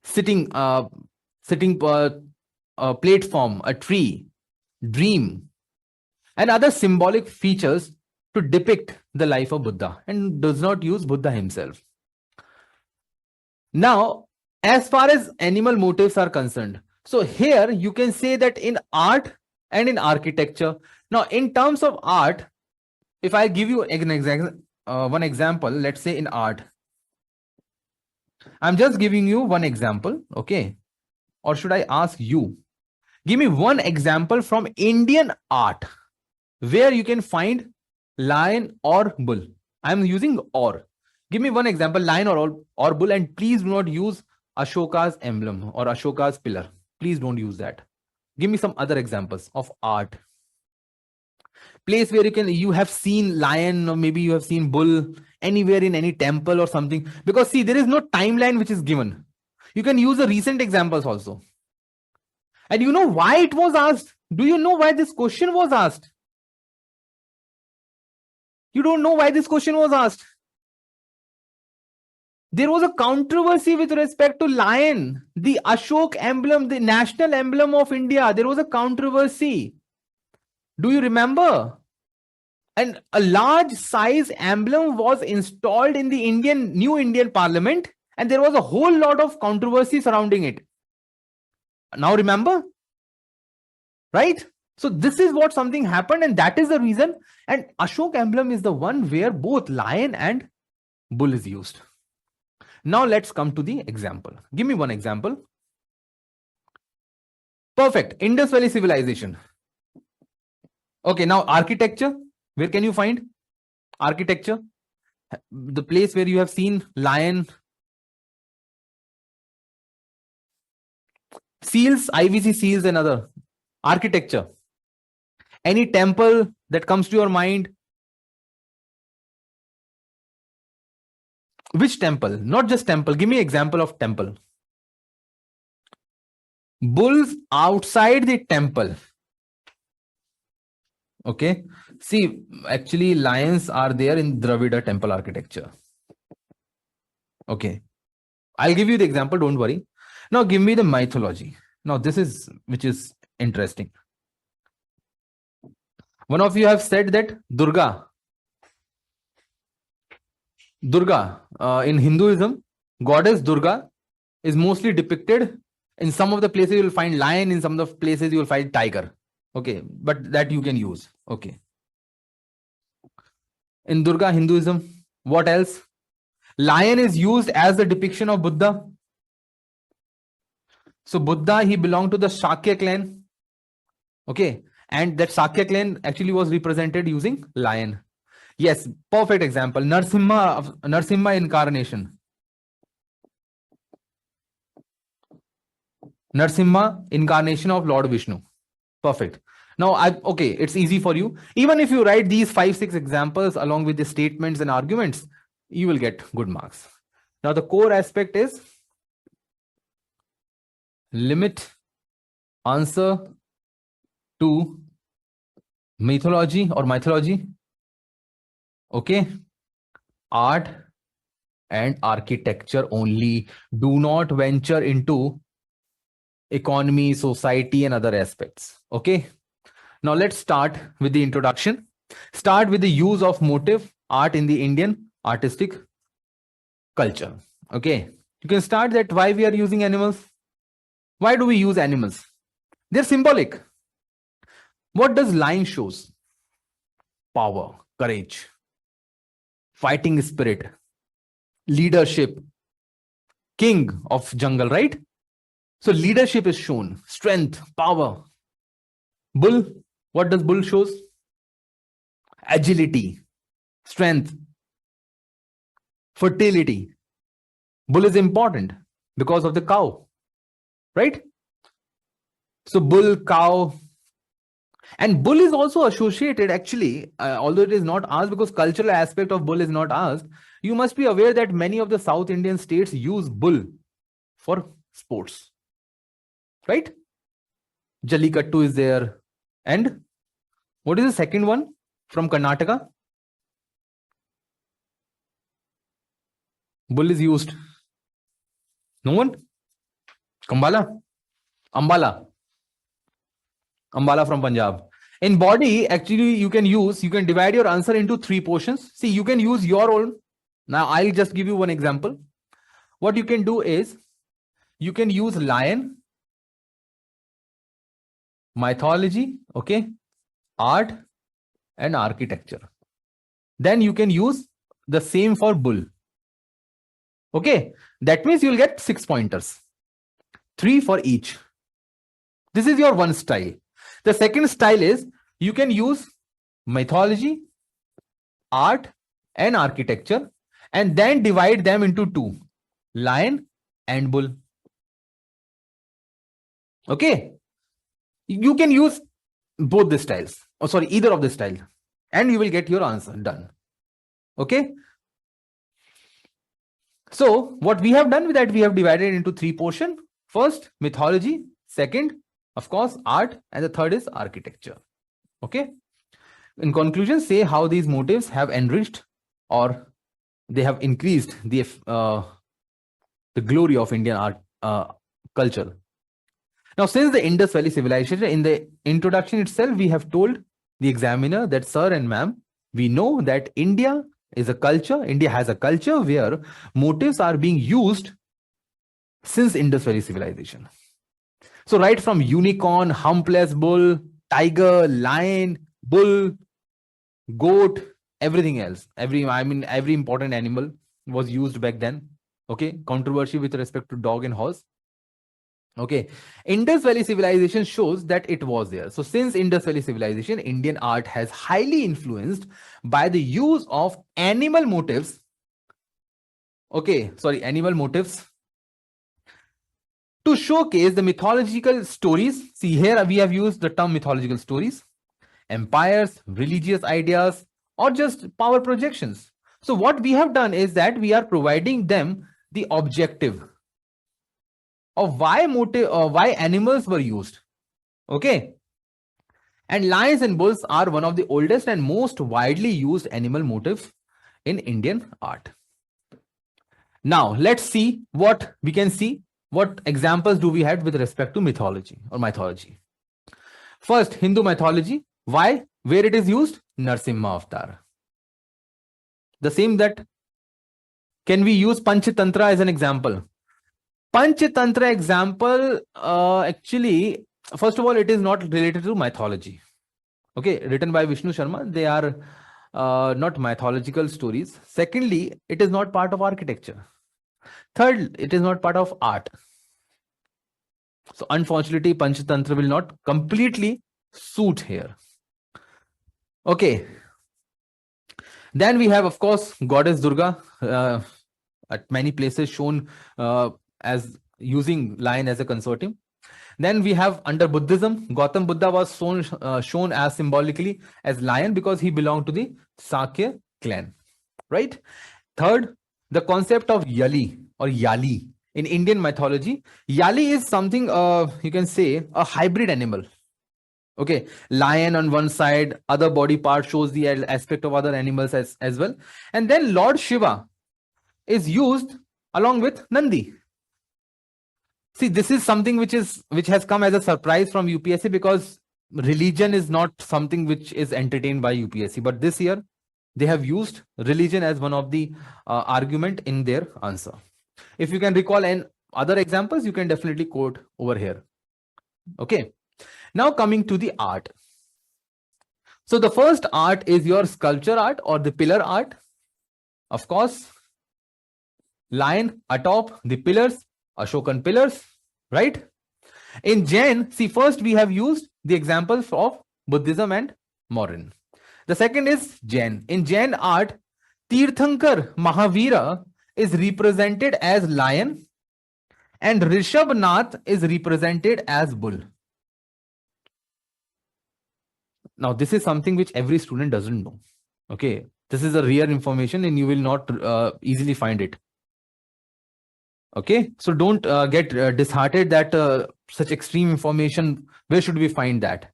sitting platform, a tree, dream, and other symbolic features to depict the life of Buddha, and does not use Buddha himself. Now, as far as animal motifs are concerned, so here you can say that in art and in architecture. Now, in terms of art, if I give you one example, let's say in art, I'm just giving you one example, okay? Or should I ask you? Give me one example from Indian art where you can find lion or bull. I'm using or. Give me one example, lion or bull, and please do not use Ashoka's emblem or Ashoka's pillar. Please don't use that. Give me some other examples of art. Place where you have seen lion, or maybe you have seen bull anywhere in any temple or something. Because see, there is no timeline which is given. You can use the recent examples also. And you know why it was asked? Do you know why this question was asked? You don't know why this question was asked. There was a controversy with respect to lion, the Ashok emblem, the national emblem of India. There was a controversy. Do you remember? And a large size emblem was installed in the new Indian Parliament, and there was a whole lot of controversy surrounding it. Now remember? Right? So this is what something happened, and that is the reason. And Ashok emblem is the one where both lion and bull is used. Now let's come to the example. Give me one example. Perfect. Indus Valley civilization. Okay, now architecture. Where can you find architecture? The place where you have seen lion. Seals, IVC seals, and other architecture. Any temple that comes to your mind? Which temple? Not just temple. Give me example of temple. Bulls outside the temple. Okay. See, actually, lions are there in Dravida temple architecture. Okay. I'll give you the example, don't worry. Now give me the mythology. Now this is which is interesting. One of you have said that Durga in Hinduism, goddess Durga is mostly depicted in some of the places you will find lion, in some of the places you will find tiger. Okay, but that you can use. Okay. In Durga Hinduism, what else? Lion is used as the depiction of Buddha. So Buddha, he belonged to the Shakya clan. Okay. And that Shakya clan actually was represented using lion. Yes, perfect example. Narsimha incarnation. Narsimha incarnation of Lord Vishnu. Perfect. Now, okay, it's easy for you. Even if you write these 5-6 examples along with the statements and arguments, you will get good marks. Now, the core aspect is limit answer to mythology or mythology. Okay. Art and architecture only. Do not venture into economy, society, and other aspects. Okay. Now let's start with the introduction. Start with the use of motif art in the Indian artistic culture. Okay. You can start that why we are using animals. Why do we use animals? They're symbolic. What does lion shows? Power, courage, fighting spirit, leadership, king of jungle, right? So leadership is shown, strength, power. Bull, what does bull shows? Agility, strength, fertility. Bull is important because of the cow, right? So bull, cow, and bull is also associated actually, although it is not asked because cultural aspect of bull is not asked. You must be aware that many of the South Indian states use bull for sports, right? Jallikattu is there. And what is the second one from Karnataka? Bull is used. No one? Kambala? Ambala. Ambala from Punjab. In body, actually, you can divide your answer into 3 portions. See, you can use your own. Now, I'll just give you one example. What you can do is, you can use lion, mythology, okay, art, and architecture. Then you can use the same for bull. Okay, that means you'll get 6 pointers, 3 for each. This is your one style. The second style is you can use mythology, art, and architecture, and then divide them into 2, lion and bull. Okay, you can use both the styles, or sorry, either of the style, and you will get your answer done. Okay. So what we have done with that, we have divided into 3 portions. First, mythology. Second, of course, art. And the third is architecture. Okay. In conclusion, say how these motives have enriched or they have increased the glory of Indian art culture. Now, since the Indus Valley civilization, in the introduction itself, we have told the examiner that, sir and ma'am, we know that India has a culture where motifs are being used since Indus Valley civilization. So right from unicorn, humpless bull, tiger, lion, bull, goat, everything else, every important animal was used back then. Okay, controversy with respect to dog and horse. Okay, Indus Valley civilization shows that it was there. So since Indus Valley civilization, Indian art has highly influenced by the use of animal motifs. Okay, sorry, animal motifs to showcase the mythological stories. See, here we have used the term mythological stories, empires, religious ideas, or just power projections. So what we have done is that we are providing them the objective of why animals were used. Okay. And lions and bulls are one of the oldest and most widely used animal motifs in Indian art. Now, let's see what we can see. What examples do we have with respect to mythology or mythology? First, Hindu mythology. Why? Where it is used? Narsimha avatar. The same that, can we use Panchatantra as an example? Panchatantra example, actually, first of all, it is not related to mythology. Okay, written by Vishnu Sharma. They are not mythological stories. Secondly, it is not part of architecture. Third, it is not part of art. So unfortunately, Panchatantra will not completely suit here. Okay. Then we have, of course, goddess Durga, at many places shown as using lion as a consortium. Then we have under Buddhism, Gautam Buddha was shown as symbolically as lion because he belonged to the Sakya clan, right? Third, the concept of Yali or Yali in Indian mythology. Yali is something, you can say, a hybrid animal. Okay, lion on one side, other body part shows the aspect of other animals as well. And then Lord Shiva is used along with Nandi. See, this is something which has come as a surprise from UPSC because religion is not something which is entertained by UPSC. But this year, they have used religion as one of the argument in their answer. If you can recall any other examples, you can definitely quote over here. Okay. Now coming to the art. So the first art is your sculpture art or the pillar art. Of course, lion atop the pillars, Ashokan pillars, right? In Jain, see, first we have used the examples of Buddhism and modern. The second is Jain. In Jain art, Tirthankar Mahavira is represented as lion and Rishabhnath is represented as bull. Now, this is something which every student doesn't know. Okay, this is a rare information and you will not easily find it. Okay, so don't get disheartened that such extreme information, where should we find that?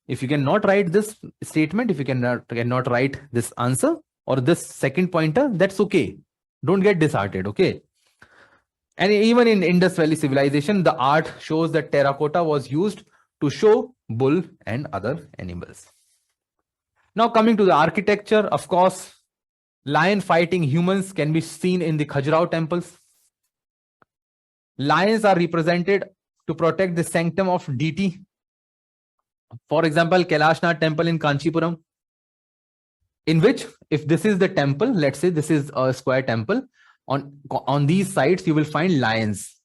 If you cannot write this statement, if you cannot write this answer or this second pointer, that's okay. Don't get disheartened, okay? And even in Indus Valley civilization, the art shows that terracotta was used to show bull and other animals. Now coming to the architecture, of course, lion fighting humans can be seen in the Khajuraho temples. Lions are represented to protect the sanctum of deity. For example, Kailashnath temple in Kanchipuram, in which, if this is the temple, let's say this is a square temple, on these sides you will find lions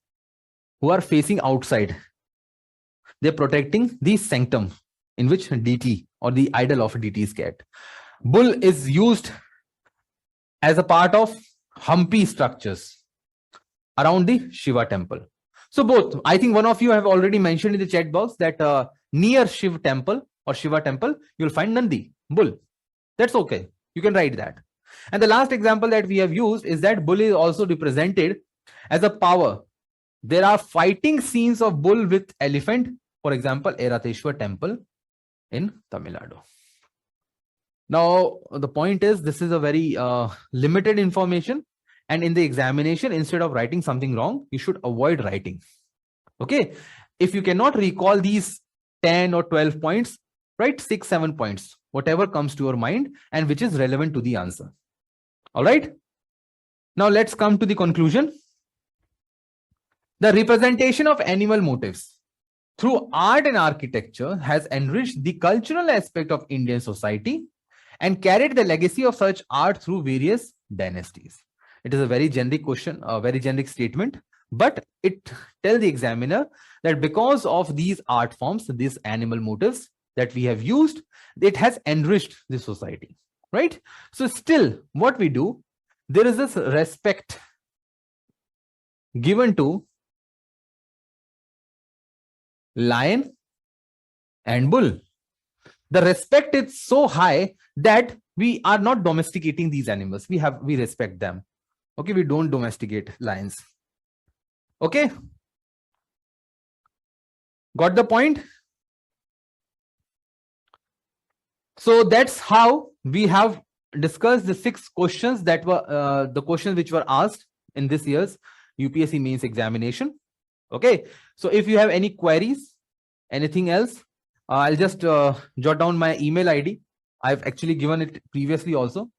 who are facing outside. They're protecting the sanctum in which deity or the idol of deity is kept. Bull is used as a part of Hampi structures around the Shiva temple. So both, I think one of you have already mentioned in the chat box that near Shiva temple or Shiva temple, you'll find Nandi, bull. That's okay. You can write that. And the last example that we have used is that bull is also represented as a power. There are fighting scenes of bull with elephant. For example, Erateshwar temple in Tamil Nadu. Now, the point is, this is a very limited information. And in the examination, instead of writing something wrong, you should avoid writing. Okay. If you cannot recall these 10 or 12 points, write 6, 7 points, whatever comes to your mind and which is relevant to the answer. All right. Now let's come to the conclusion. The representation of animal motifs through art and architecture has enriched the cultural aspect of Indian society and carried the legacy of such art through various dynasties. It is a very generic question, a very generic statement, but it tells the examiner that because of these art forms, these animal motifs that we have used, it has enriched the society, right? So still what we do, there is this respect given to lion and bull. The respect is so high that we are not domesticating these animals. We respect them. Okay, we don't domesticate lions. Okay, got the point? So that's how we have discussed the 6 questions that were the questions which were asked in this year's UPSC mains examination. Okay, so if you have any queries, anything else, I'll just jot down my email ID. I've actually given it previously also.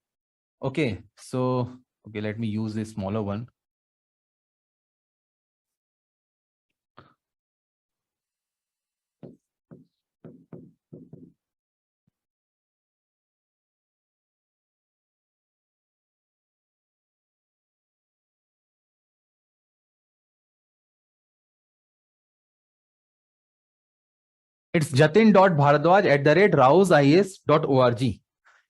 Okay, so okay, let me use this smaller one. It's jatin.bharadwaj@rouseis.org.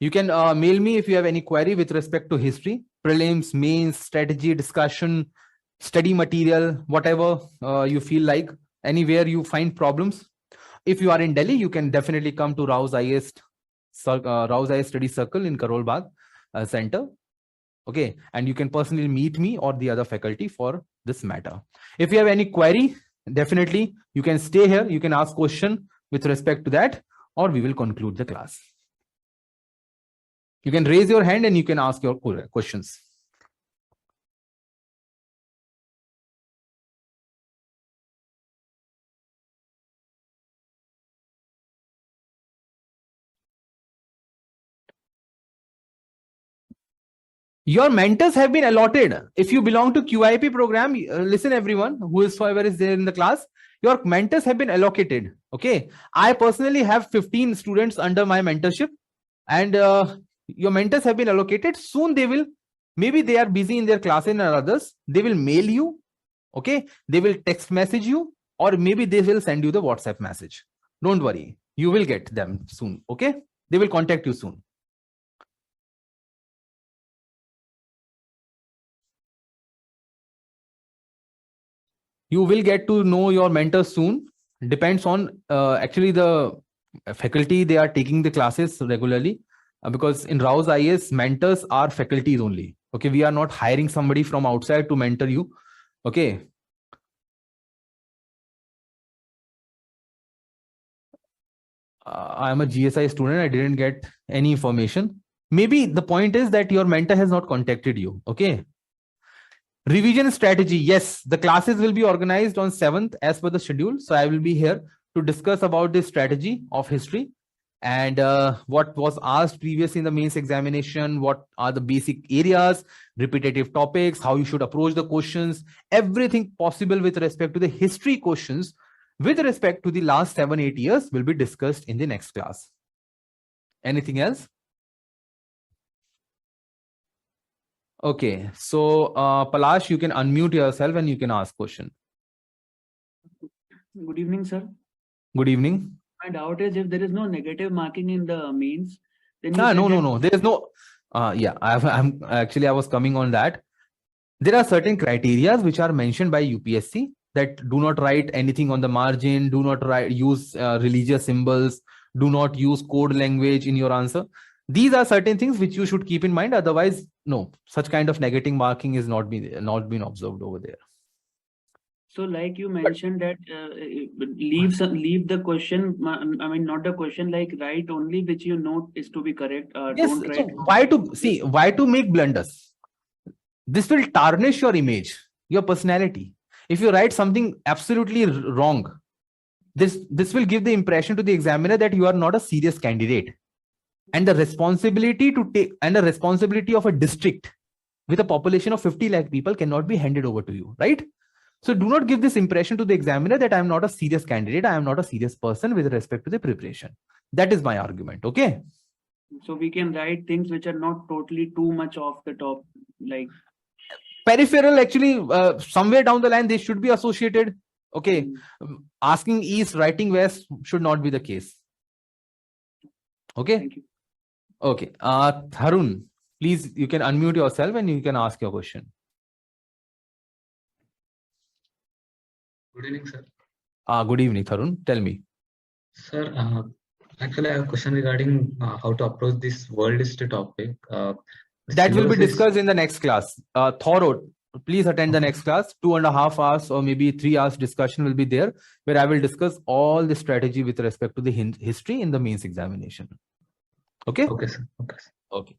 You can mail me if you have any query with respect to history, prelims, mains, strategy, discussion, study material, whatever you feel like, anywhere you find problems. If you are in Delhi, you can definitely come to Rouse IS Study Circle in Karol Bagh Center. Okay, and you can personally meet me or the other faculty for this matter. If you have any query, definitely you can stay here. You can ask question with respect to that, or we will conclude the class. You can raise your hand and you can ask your questions. Your mentors have been allotted. If you belong to QIP program, listen everyone who is there in the class, your mentors have been allocated. Okay, I personally have 15 students under my mentorship, and your mentors have been allocated. Soon they will, maybe they are busy in their classes and others, they will mail you. Okay, they will text message you, or maybe they will send you the WhatsApp message. Don't worry, you will get them soon. Okay, they will contact you soon. You will get to know your mentor soon. Depends on actually the faculty they are taking the classes regularly, because in Rouse IS mentors are faculties only. Okay, we are not hiring somebody from outside to mentor you. Okay, I am a GSI student. I didn't get any information. Maybe the point is that your mentor has not contacted you. Okay, revision strategy. Yes, the classes will be organized on 7th as per the schedule. So I will be here to discuss about the strategy of history and what was asked previously in the mains examination, what are the basic areas, repetitive topics, how you should approach the questions, everything possible with respect to the history questions with respect to the last 7-8 years will be discussed in the next class. Anything else? Okay, so Palash, you can unmute yourself and you can ask question. Good evening, sir. Good evening. My doubt is if there is no negative marking in the means, then no. There is no. Yeah, I was coming on that. There are certain criteria which are mentioned by UPSC that do not write anything on the margin, do not use religious symbols, do not use code language in your answer. These are certain things which you should keep in mind. Otherwise, no, such kind of negative marking is not been observed over there. So, like you mentioned that leave the question. I mean, not the question. Like write only which you know is to be correct. Yes. Don't write. So why to make blunders? This will tarnish your image, your personality. If you write something absolutely wrong, this will give the impression to the examiner that you are not a serious candidate. And the responsibility to take and the responsibility of a district with a population of 50 lakh people cannot be handed over to you, right? So do not give this impression to the examiner that I am not a serious candidate, I am not a serious person with respect to the preparation. That is my argument. Okay. So we can write things which are not totally too much off the top, like peripheral. Actually, somewhere down the line they should be associated. Okay. Asking east, writing west should not be the case. Okay. Thank you. Okay. Harun, please, you can unmute yourself and you can ask your question. Good evening, sir. Good evening, Tarun. Tell me. Sir, actually, I have a question regarding how to approach this world history topic. That will be discussed in the next class. Thorough. Please attend the next class. 2.5 hours or maybe 3 hours discussion will be there, where I will discuss all the strategy with respect to the history in the mains examination. Okay. Okay, sir. Okay, sir. Okay.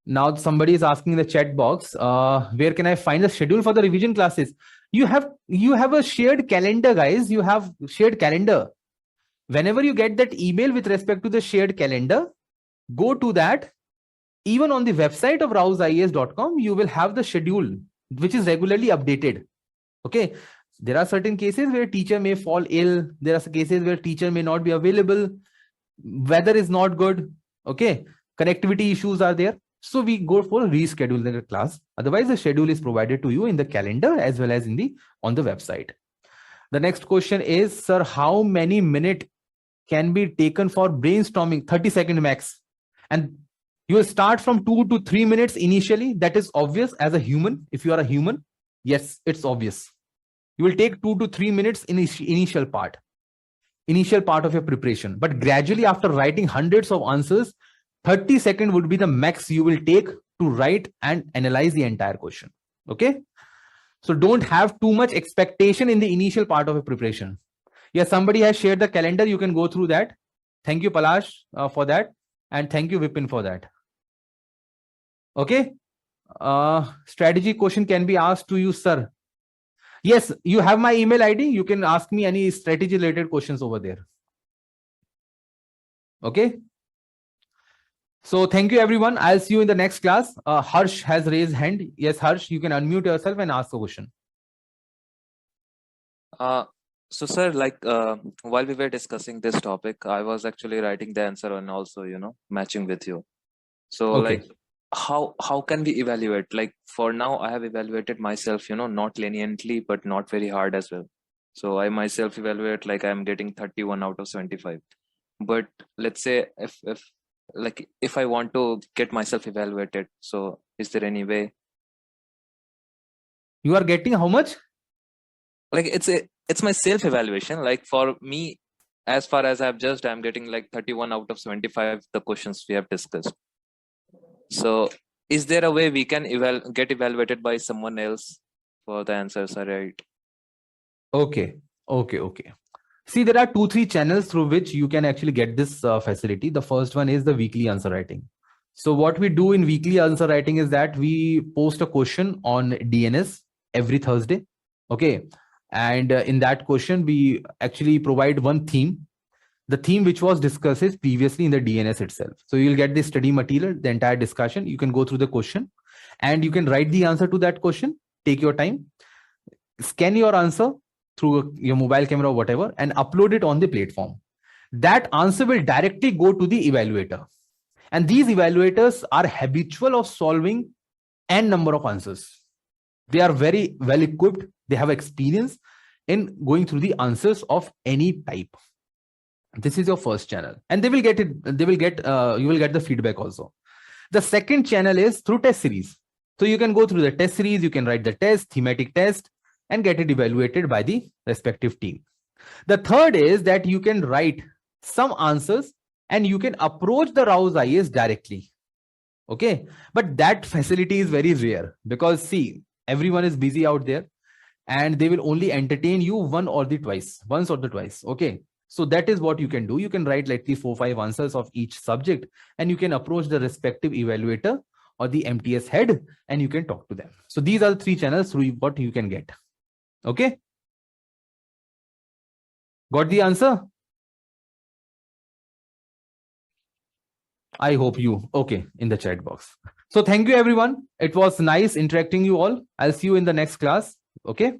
Now somebody is asking in the chat box, where can I find the schedule for the revision classes? You have a shared calendar, guys. You have shared calendar. Whenever you get that email with respect to the shared calendar, go to that. Even on the website of rouseIAS.com, you will have the schedule, which is regularly updated. Okay. There are certain cases where teacher may fall ill. There are cases where teacher may not be available. Weather is not good. Okay. Connectivity issues are there. So we go for reschedule the class. Otherwise, the schedule is provided to you in the calendar as well as on the website. The next question is, sir, how many minutes can be taken for brainstorming? 30-second max. And you will start from 2 to 3 minutes initially. That is obvious as a human. If you are a human, yes, it's obvious. You will take 2 to 3 minutes in initial part of your preparation. But gradually, after writing hundreds of answers, 30 seconds would be the max you will take to write and analyze the entire question. Okay. So don't have too much expectation in the initial part of a preparation. Yeah, somebody has shared the calendar. You can go through that. Thank you, Palash, for that. And thank you, Vipin, for that. Okay. Strategy question can be asked to you, sir. Yes, you have my email ID. You can ask me any strategy related questions over there. Okay. So thank you, everyone. I'll see you in the next class. Harsh has raised hand. Yes, Harsh, you can unmute yourself and ask a question. So sir, like while we were discussing this topic, I was actually writing the answer and also, matching with you. So Okay. like how can we evaluate? Like for now, I have evaluated myself, not leniently, but not very hard as well. So I myself evaluate like I'm getting 31 out of 75. But let's say if I want to get myself evaluated, so is there any way? You are getting how much? Like it's my self-evaluation. Like for me, as far as I'm getting like 31 out of 75 the questions we have discussed. So is there a way we can get evaluated by someone else for the answers are right? Okay. See, there are 2-3 channels through which you can actually get this facility. The first one is the weekly answer writing. So what we do in weekly answer writing is that we post a question on DNS every Thursday. Okay. And in that question, we actually provide one theme. The theme which was discussed previously in the DNS itself. So you'll get the study material, the entire discussion. You can go through the question and you can write the answer to that question. Take your time, scan your answer through your mobile camera or whatever, and upload it on the platform. That answer will directly go to the evaluator. And these evaluators are habitual of solving n number of answers. They are very well equipped. They have experience in going through the answers of any type. This is your first channel, and they will get it. You will get the feedback also. The second channel is through test series. So you can go through the test series, you can write the test, thematic test, and get it evaluated by the respective team. The third is that you can write some answers and you can approach the Rouse IAS directly. Okay. But that facility is very rare because see, everyone is busy out there and they will only entertain you once or twice. Okay. So that is what you can do. You can write like 4-5 answers of each subject and you can approach the respective evaluator or the MTS head and you can talk to them. So these are the 3 channels through what you can get. Okay. Got the answer? I hope you. Okay. In the chat box. So thank you, everyone. It was nice interacting you all. I'll see you in the next class. Okay.